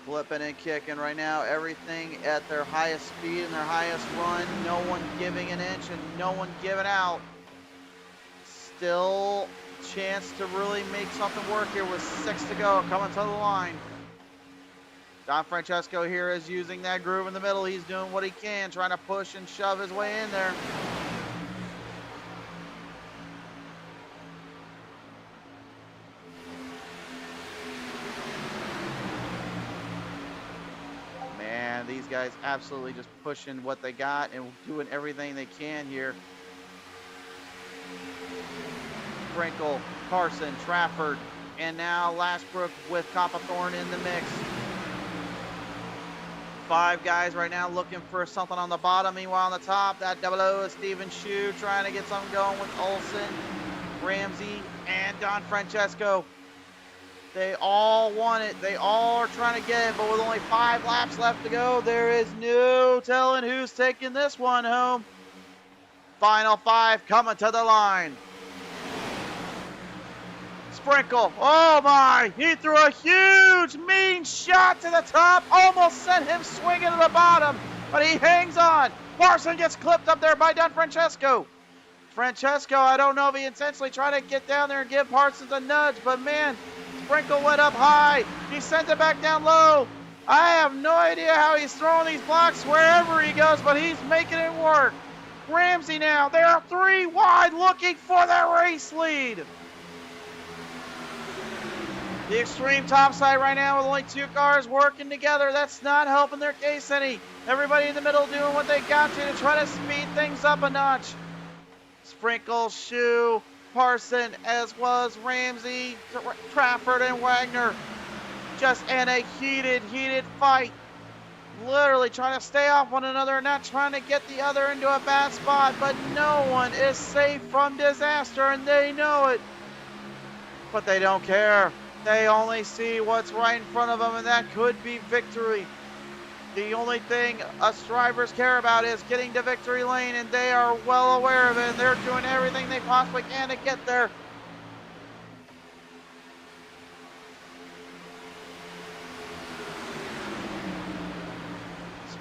Speaker 1: Flipping and kicking right now, everything at their highest speed and their highest run. No one giving an inch and no one giving out. Still chance to really make something work here with 6 to go, coming to the line. Don Francesco here is using that groove in the middle. He's doing what he can, trying to push and shove his way in there. These guys absolutely just pushing what they got and doing everything they can here. Sprinkle, Carson, Trafford, and now Lashbrook with Coppathorne in the mix. 5 guys right now looking for something on the bottom. Meanwhile, on the top, that double O is Steven Shue trying to get something going with Olsen, Ramsey, and Don Francesco. They all want it. They all are trying to get it, but with only 5 laps left to go, there is no telling who's taking this one home. Final 5 coming to the line. Sprinkle. Oh my! He threw a huge, mean shot to the top. Almost sent him swinging to the bottom, but he hangs on. Larson gets clipped up there by Don Francesco. Francesco, I don't know if he intentionally tried to get down there and give Parsons a nudge, but man, Sprinkle went up high. He sent it back down low. I have no idea how he's throwing these blocks wherever he goes, but he's making it work. Ramsey now, they are 3 wide looking for the race lead. The extreme topside right now with only 2 cars working together. That's not helping their case any. Everybody in the middle doing what they got to try to speed things up a notch. Sprinkle, Shue, Parson, as well as Ramsey, Trafford, and Wagoner. Just in a heated fight. Literally trying to stay off one another and not trying to get the other into a bad spot. But no one is safe from disaster, and they know it. But they don't care. They only see what's right in front of them, and that could be victory. The only thing us drivers care about is getting to victory lane, and they are well aware of it, and they're doing everything they possibly can to get there.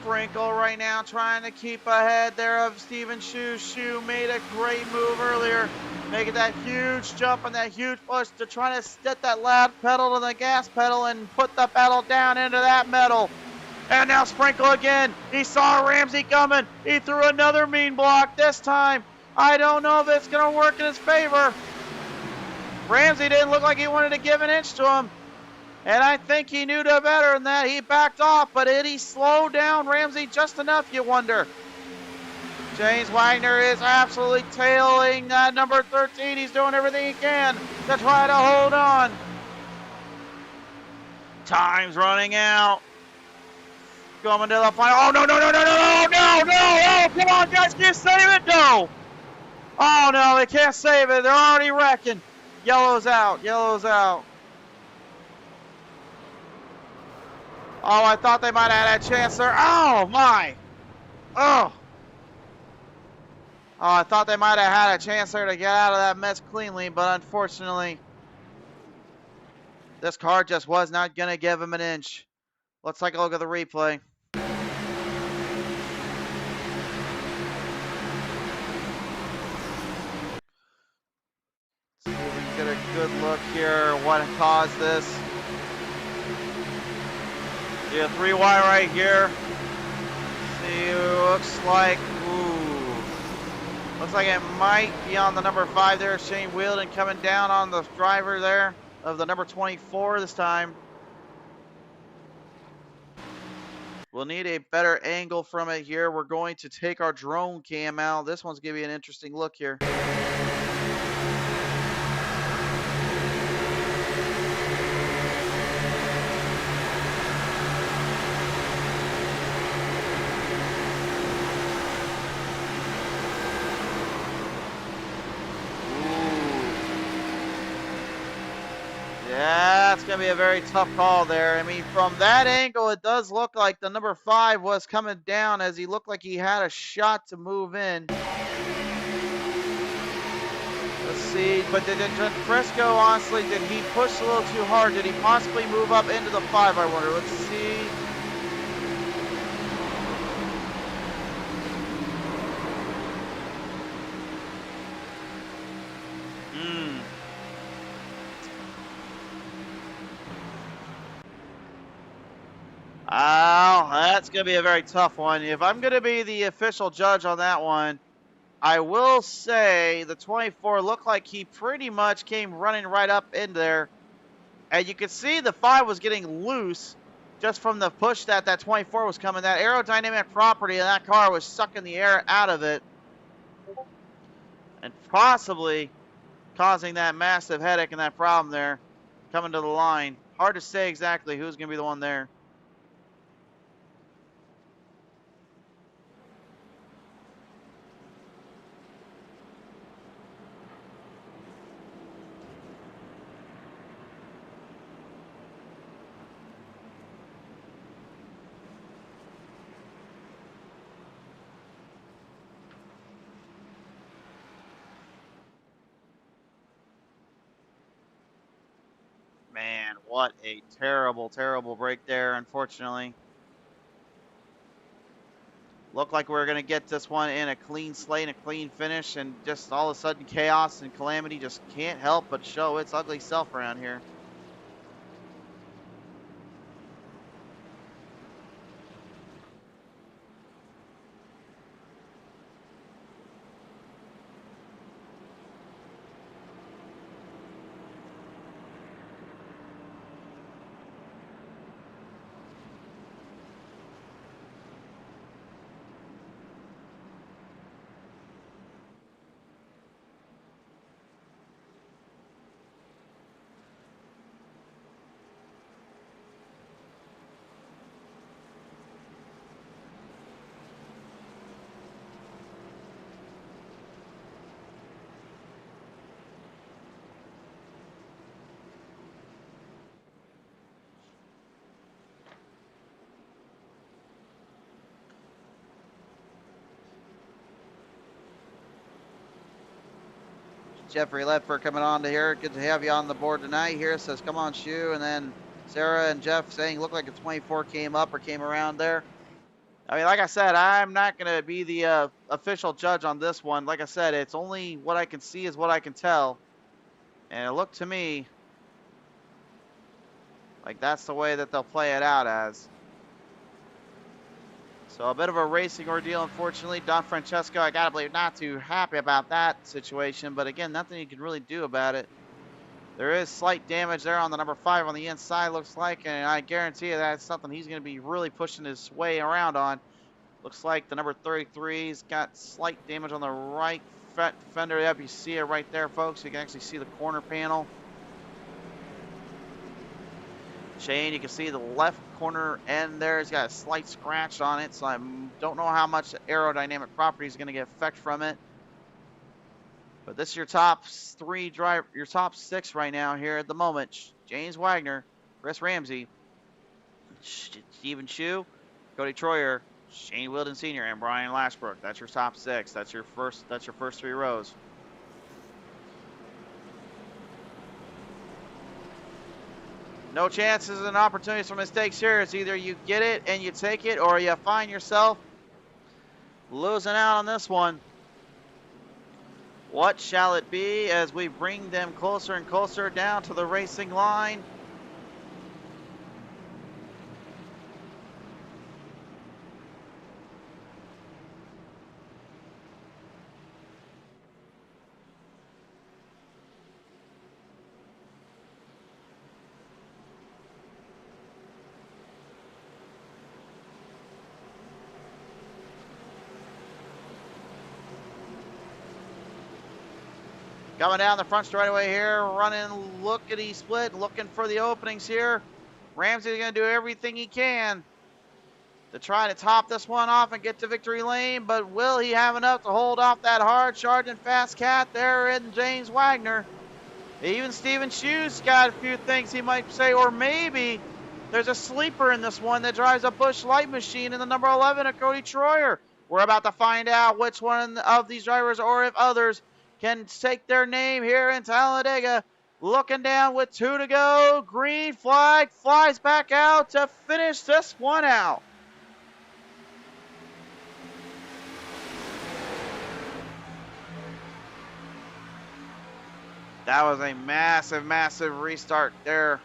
Speaker 1: Sprinkle right now trying to keep ahead there of Steven Shue. Shue made a great move earlier, making that huge jump and that huge push to try to stick that loud pedal to the gas pedal and put the pedal down into that metal. And now Sprinkle again. He saw Ramsey coming. He threw another mean block this time. I don't know if it's going to work in his favor. Ramsey didn't look like he wanted to give an inch to him. And I think he knew no better than that. He backed off, but did he slow down Ramsey just enough, you wonder? James Wagner is absolutely tailing that number 13. He's doing everything he can to try to hold on. Time's running out. Coming to the final. Oh, no. Oh, come on, guys. Can you save it? No. Oh, no, they can't save it. They're already wrecking. Yellow's out. Oh, I thought they might have had a chance there. Oh, my. Oh, I thought they might have had a chance there to get out of that mess cleanly, but unfortunately, this car just was not going to give him an inch. Let's take a look at the replay. See if we can get a good look here what caused this. Yeah, 3Y right here. See see, looks like, looks like it might be on the number 5 there, Shane Welding, coming down on the driver there of the number 24 this time. We'll need a better angle from it here. We're going to take our drone cam out. This one's going to be an interesting look here. Yeah, it's going to be a very tough call there. I mean, from that angle, it does look like the number 5 was coming down as he looked like he had a shot to move in. Let's see, but did Fresco, honestly, did he push a little too hard? Did he possibly move up into the 5, I wonder? Let's see. Oh, that's going to be a very tough one. If I'm going to be the official judge on that one, I will say the 24 looked like he pretty much came running right up in there. And you could see the 5 was getting loose just from the push that 24 was coming. That aerodynamic property of that car was sucking the air out of it and possibly causing that massive headache and that problem there coming to the line. Hard to say exactly who's going to be the one there. Man, what a terrible, terrible break there, unfortunately. Looked like we were going to get this one in a clean slate and a clean finish, and just all of a sudden chaos and calamity just can't help but show its ugly self around here. Jeffrey Ledford coming on to here. Good to have you on the board tonight here. Says, come on, Shu. And then Sarah and Jeff saying, looked like a 24 came up or came around there. I mean, like I said, I'm not going to be the official judge on this one. Like I said, it's only what I can see is what I can tell. And it looked to me like that's the way that they'll play it out as. So a bit of a racing ordeal, unfortunately. Don Francesco, I gotta believe, not too happy about that situation. But again, nothing you can really do about it. There is slight damage there on the number 5 on the inside, looks like. And I guarantee you that's something he's going to be really pushing his way around on. Looks like the number 33's got slight damage on the right fender. Yep, you see it right there, folks. You can actually see the corner panel. Shane, you can see the left corner end there. It's got a slight scratch on it, so I don't know how much aerodynamic property is going to get effect from it. But this is your top 3 driver, your top 6 right now here at the moment. James Wagner, Chris Ramsey, Stephen Shu, Cody Troyer, Shane Welding Sr., and Brian Lashbrook. That's your top 6. That's your first 3 rows. No chances and opportunities for mistakes here. It's either you get it and you take it, or you find yourself losing out on this one. What shall it be as we bring them closer and closer down to the racing line? Coming down the front straightaway here, running lookity split, looking for the openings here. Ramsey's going to do everything he can to try to top this one off and get to victory lane, but will he have enough to hold off that hard charging fast cat there in James Wagner? Even Steven Shue's got a few things he might say, or maybe there's a sleeper in this one that drives a Busch Light Machine in the number 11 of Cody Troyer. We're about to find out which one of these drivers, or if others, can take their name here in Talladega. Looking down with 2 to go. Green flag flies back out to finish this one out. That was a massive, massive restart there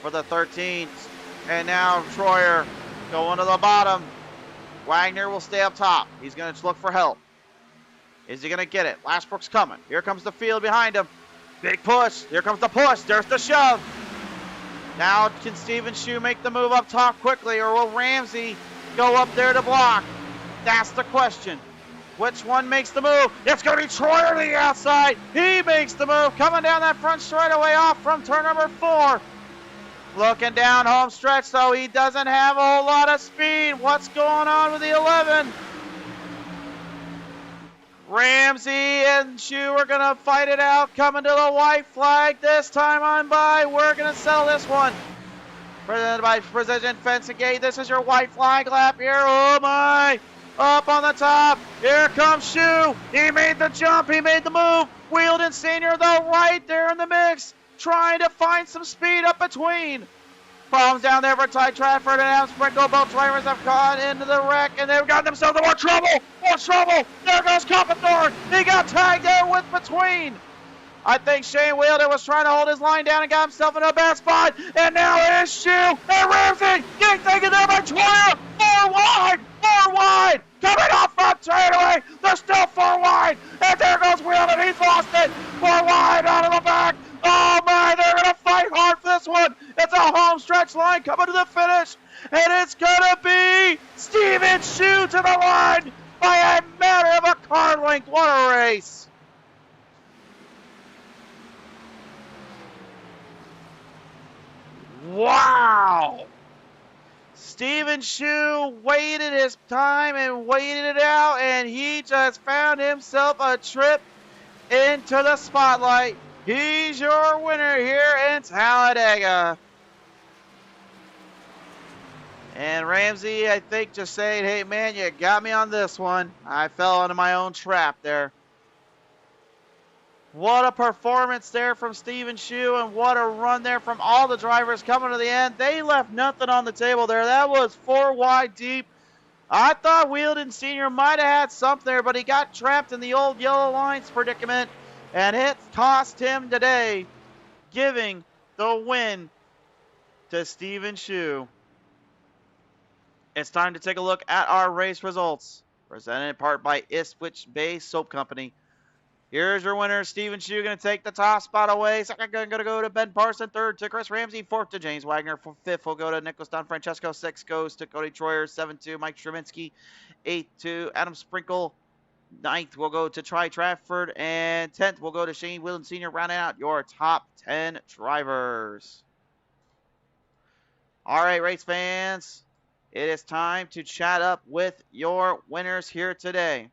Speaker 1: for the 13th. And now Troyer going to the bottom. Wagner will stay up top. He's going to look for help. Is he going to get it? Lashbrook's coming. Here comes the field behind him. Big push. Here comes the push. There's the shove. Now can Steven Shue make the move up top quickly, or will Ramsey go up there to block? That's the question. Which one makes the move? It's going to be Troyer to the outside. He makes the move. Coming down that front straightaway off from turn number 4. Looking down home stretch, though. He doesn't have a whole lot of speed. What's going on with the 11? Ramsey and Shue are going to fight it out. Coming to the white flag this time on by. We're going to settle this one. Presented by Precision Fencing Gate. This is your white flag lap here. Oh, my. Up on the top. Here comes Shue. He made the jump. He made the move. Welding Sr., though, right there in the mix. Trying to find some speed up between. Problems down there for Ty Trafford and Adam Sprinkle. Both drivers have caught into the wreck, and they've gotten themselves in more trouble. More trouble. There goes Coppethorne. He got tagged there with between. I think Shane Welding was trying to hold his line down and got himself in a bad spot. And now it is Shue and Ramsey getting taken there by Troyer. 4 wide. 4 wide. Coming off front straightaway. They're still 4 wide. And there goes Welding. He's lost it. 4 wide out of the back. Oh, my, they're going to fight hard for this one. It's a home stretch line coming to the finish. And it's going to be Steven Shue to the line by a matter of a car length. What a race. Wow. Steven Shue waited his time and waited it out, and he just found himself a trip into the spotlight. He's your winner here in Talladega. And Ramsey, I think, just saying, hey, man, you got me on this one. I fell into my own trap there. What a performance there from Steven Shue, and what a run there from all the drivers coming to the end. They left nothing on the table there. That was 4 wide deep. I thought Welding Sr. might have had something there, but he got trapped in the old yellow lines predicament. And it cost him today, giving the win to Steven Shue. It's time to take a look at our race results. Presented in part by Ipswich Bay Soap Company. Here's your winner, Steven Shue, going to take the top spot away. Second going to go to Ben Parson. Third to Chris Ramsey. Fourth to James Wagner. Fifth will go to Nicholas Don Francesco. Sixth goes to Cody Troyer. 7-2 Mike Streminsky. 8-2 Adam Sprinkle. 9th will go to Ty Trafford, and 10th will go to Shane Welding Sr. rounding out your top 10 drivers. All right, race fans, it is time to chat up with your winners here today.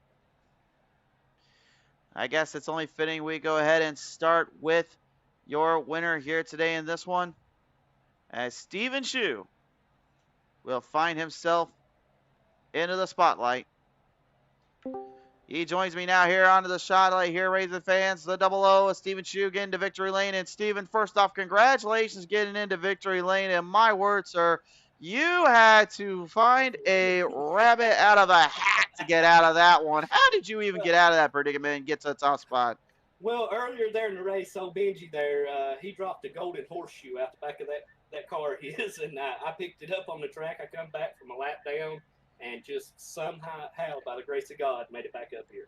Speaker 1: I guess it's only fitting we go ahead and start with your winner here today in this one, as Steven Shue will find himself into the spotlight. He joins me now here onto the spotlight here, Raven fans. The 00 is Steven Shue getting to victory lane. And Steven, first off, congratulations getting into victory lane. And my word, sir, you had to find a rabbit out of a hat to get out of that one. How did you even get out of that predicament and get to the top spot?
Speaker 3: Well, earlier there in the race, old Benji there, he dropped a golden horseshoe out the back of that car of his, and I picked it up on the track. I come back from a lap down, and just somehow, by the grace of God, made it back up here.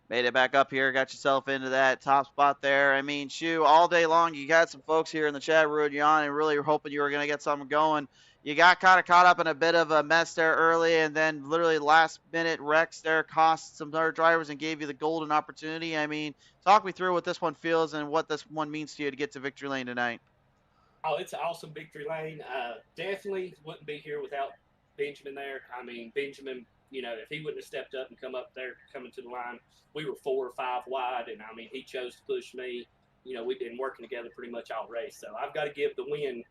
Speaker 1: Made it back up here, got yourself into that top spot there. I mean, Shue, all day long, you got some folks here in the chat rooting you on and really were hoping you were going to get something going. you got kind of caught up in a bit of a mess there early, and then literally last minute wrecks there cost some other drivers and gave you the golden opportunity. I mean, talk me through what this one feels and what this one means to you to get to victory lane tonight.
Speaker 3: Oh, it's an awesome victory lane. Definitely wouldn't be here without Benjamin there. I mean, Benjamin, if he wouldn't have stepped up and come up there, coming to the line, we were 4 or 5 wide, and I mean, he chose to push me. We've been working together pretty much all race, so I've got to give the win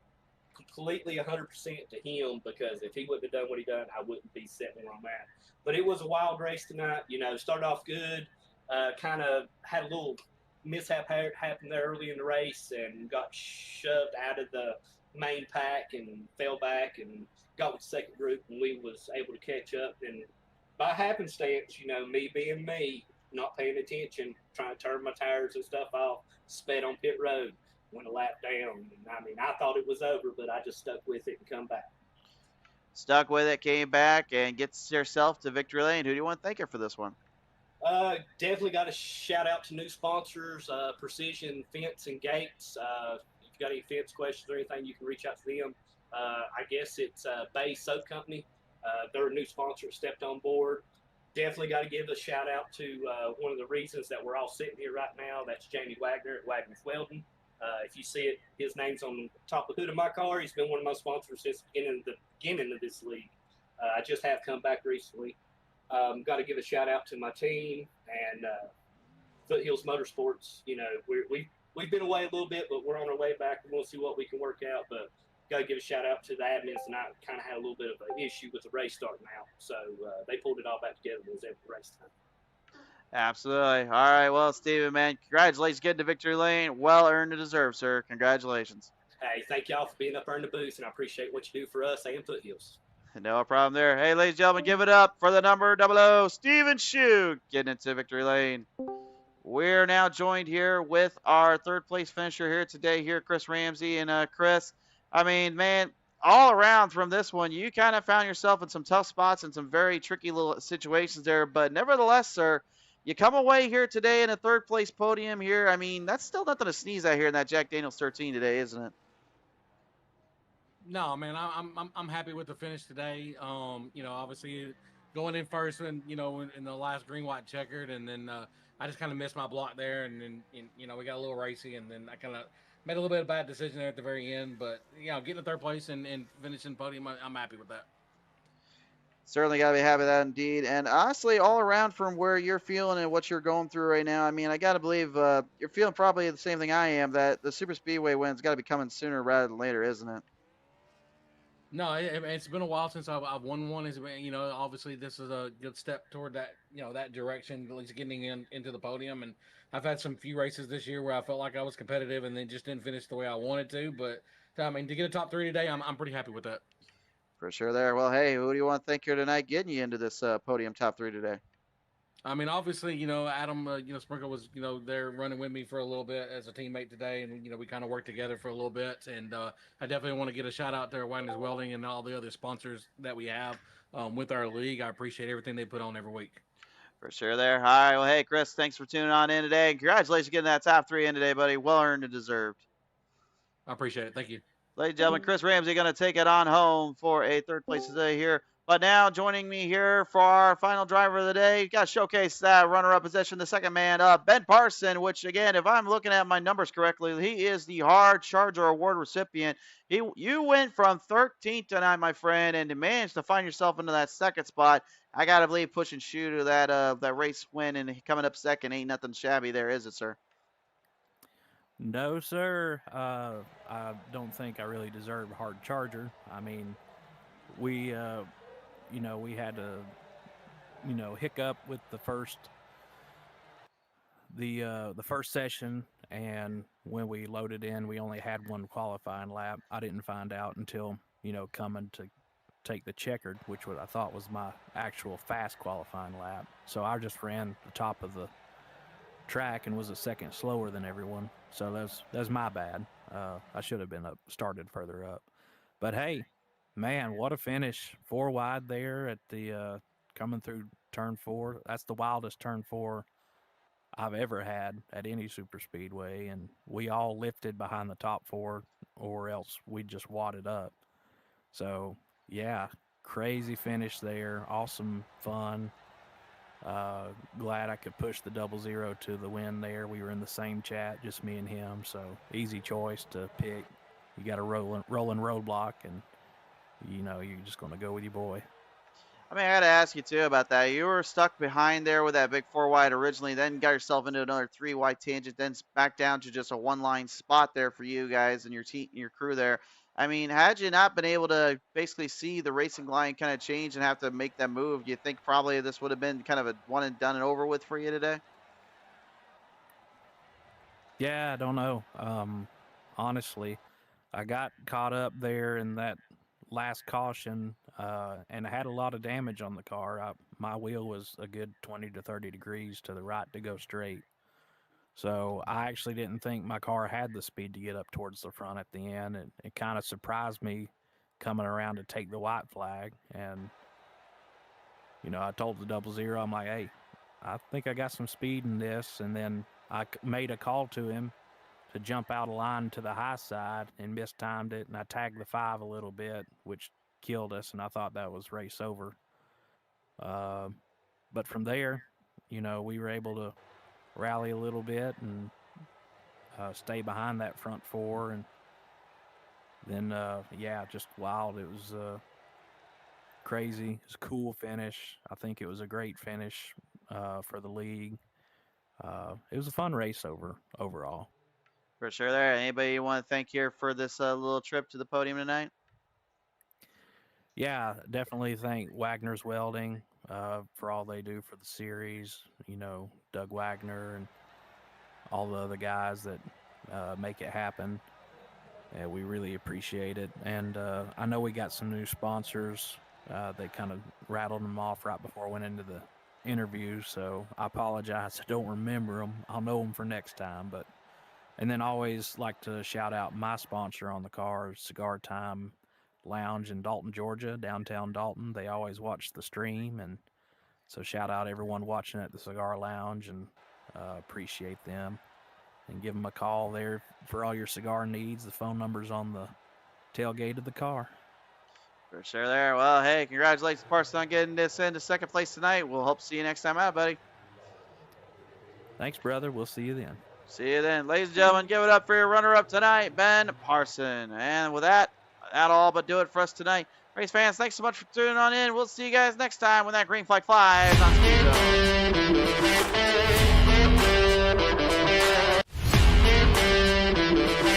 Speaker 3: completely 100% to him, because if he wouldn't have done what he done, I wouldn't be sitting where I'm at. But it was a wild race tonight. Started off good, kind of had a little mishap happened there early in the race and got shoved out of the main pack and fell back and got with the second group, and we was able to catch up. And by happenstance, me being me, not paying attention, trying to turn my tires and stuff off, sped on pit road, went a lap down. And I mean, I thought it was over, but I just stuck with it and come back.
Speaker 1: Stuck with it, came back, and gets yourself to victory lane. Who do you want to thank you for this one?
Speaker 3: Definitely got a shout out to new sponsors, Precision Fence and Gates. If you got any fence questions or anything, you can reach out to them. I guess it's Bay Soap Company. They're a new sponsor, stepped on board. Definitely got to give a shout out to one of the reasons that we're all sitting here right now. That's Jamie Wagoner at Wagoner's Welding. If you see it, his name's on the top of the hood of my car. He's been one of my sponsors since the beginning of this league. I just have come back recently. Got to give a shout out to my team and Foothills Motorsports. We've been away a little bit, but we're on our way back. We want to see what we can work out. But got to give a shout out to the admins, and I kind of had a little bit of an issue with the race starting out, so they pulled it all back together. It was every race time.
Speaker 1: Absolutely. All right, well, Steven, man, congratulations getting to victory lane. Well earned and deserved, sir. Congratulations.
Speaker 3: Hey, thank y'all for being up there in the booth, and I appreciate what you do for us and Foothills.
Speaker 1: No problem there. Hey, ladies and gentlemen, give it up for the number 00, Steven Shue, getting into victory lane. We're now joined here with our third place finisher here today, Chris Ramsey. And Chris, I mean, man, all around from this one, you kind of found yourself in some tough spots and some very tricky little situations there. But nevertheless, sir, you come away here today in a third place podium here. I mean, that's still nothing to sneeze at here in that Jack Daniels 13 today, isn't it?
Speaker 4: No, man, I'm happy with the finish today. Obviously going in first and in the last green white checkered, and then I just kind of missed my block there, and then we got a little racy, and then I kind of made a little bit of a bad decision there at the very end. But getting to third place and finishing podium, I'm happy with that.
Speaker 1: Certainly got to be happy with that indeed. And honestly, all around from where you're feeling and what you're going through right now, I mean, I got to believe you're feeling probably the same thing I am, that the Superspeedway win's got to be coming sooner rather than later, isn't it?
Speaker 4: No, it's been a while since I've won one. It's been, obviously this is a good step toward that, that direction, at least getting into the podium. And I've had some few races this year where I felt like I was competitive and then just didn't finish the way I wanted to. But I mean, to get a top 3 today, I'm pretty happy with that.
Speaker 1: For sure there. Well, hey, who do you want to thank here tonight getting you into this podium top 3 today?
Speaker 4: I mean, obviously, Adam, Sprinkle was, there running with me for a little bit as a teammate today, and we kind of worked together for a little bit. And I definitely want to get a shout out to Wagoner's Welding and all the other sponsors that we have with our league. I appreciate everything they put on every week.
Speaker 1: For sure there. All right. Well, hey, Chris, thanks for tuning on in today. And congratulations getting that top 3 in today, buddy. Well earned and deserved.
Speaker 4: I appreciate it. Thank you.
Speaker 1: Ladies and gentlemen, Chris Ramsey going to take it on home for a third place today here. But now joining me here for our final driver of the day, got to showcase that runner-up position, the second man up, Ben Parson, which, again, if I'm looking at my numbers correctly, he is the Hard Charger Award recipient. You went from 13th tonight, my friend, and managed to find yourself into that second spot. I got to believe pushing Shue to that race win and coming up second ain't nothing shabby there, is it, sir?
Speaker 5: No, sir. I don't think I really deserve a Hard Charger. I mean, we had a, hiccup with the first session, and when we loaded in, we only had one qualifying lap. I didn't find out until, coming to take the checkered, which I thought was my actual fast qualifying lap. So I just ran the top of the track and was a second slower than everyone. So that's my bad. I should have been started further up. But hey, man, what a finish. 4 wide there at the coming through turn 4. That's the wildest turn 4 I've ever had at any super speedway, and we all lifted behind the top 4, or else we just wadded up. So yeah, crazy finish there. Awesome fun. Glad I could push the 00 to the win there. We were in the same chat, just me and him. So easy choice to pick. You got a rolling roadblock, and you're just gonna go with your boy.
Speaker 1: I mean, I got to ask you too about that. You were stuck behind there with that big 4 wide originally, then got yourself into another 3 wide tangent, then back down to just a 1-line spot there for you guys and your team, your crew there. I mean, had you not been able to basically see the racing line kind of change and have to make that move, do you think probably this would have been kind of a one and done and over with for you today?
Speaker 5: Yeah, I don't know. Honestly, I got caught up there in that last caution, and I had a lot of damage on the car. My wheel was a good 20 to 30 degrees to the right to go straight. So I actually didn't think my car had the speed to get up towards the front at the end. And it kind of surprised me coming around to take the white flag. And, I told the 00, I'm like, hey, I think I got some speed in this. And then I made a call to him to jump out of line to the high side and mistimed it. And I tagged the 5 a little bit, which killed us. And I thought that was race over. But from there, we were able to rally a little bit and stay behind that front 4. And then, just wild. It was crazy. It was a cool finish. I think it was a great finish for the league. It was a fun race overall.
Speaker 1: For sure there. Anybody you want to thank here for this little trip to the podium tonight?
Speaker 5: Yeah, definitely thank Wagoner's Welding for all they do for the series. Doug Wagoner and all the other guys that make it happen. We really appreciate it. And I know we got some new sponsors. They kind of rattled them off right before I went into the interview, so I apologize. I don't remember them. I'll know them for next time. And then always like to shout out my sponsor on the car, Cigar Time Lounge in Dalton, Georgia, downtown Dalton. They always watch the stream, and so shout out everyone watching at the Cigar Lounge, and appreciate them. And give them a call there for all your cigar needs. The phone number's on the tailgate of the car.
Speaker 1: For sure there. Well, hey, congratulations, Parson, on getting this into second place tonight. We'll hope to see you next time out, buddy.
Speaker 5: Thanks, brother. We'll see you then.
Speaker 1: See you then. Ladies and gentlemen, give it up for your runner-up tonight, Ben Parson. And with that, that'll all but do it for us tonight. Race fans, thanks so much for tuning on in. We'll see you guys next time when that green flag flies on Speed Zone.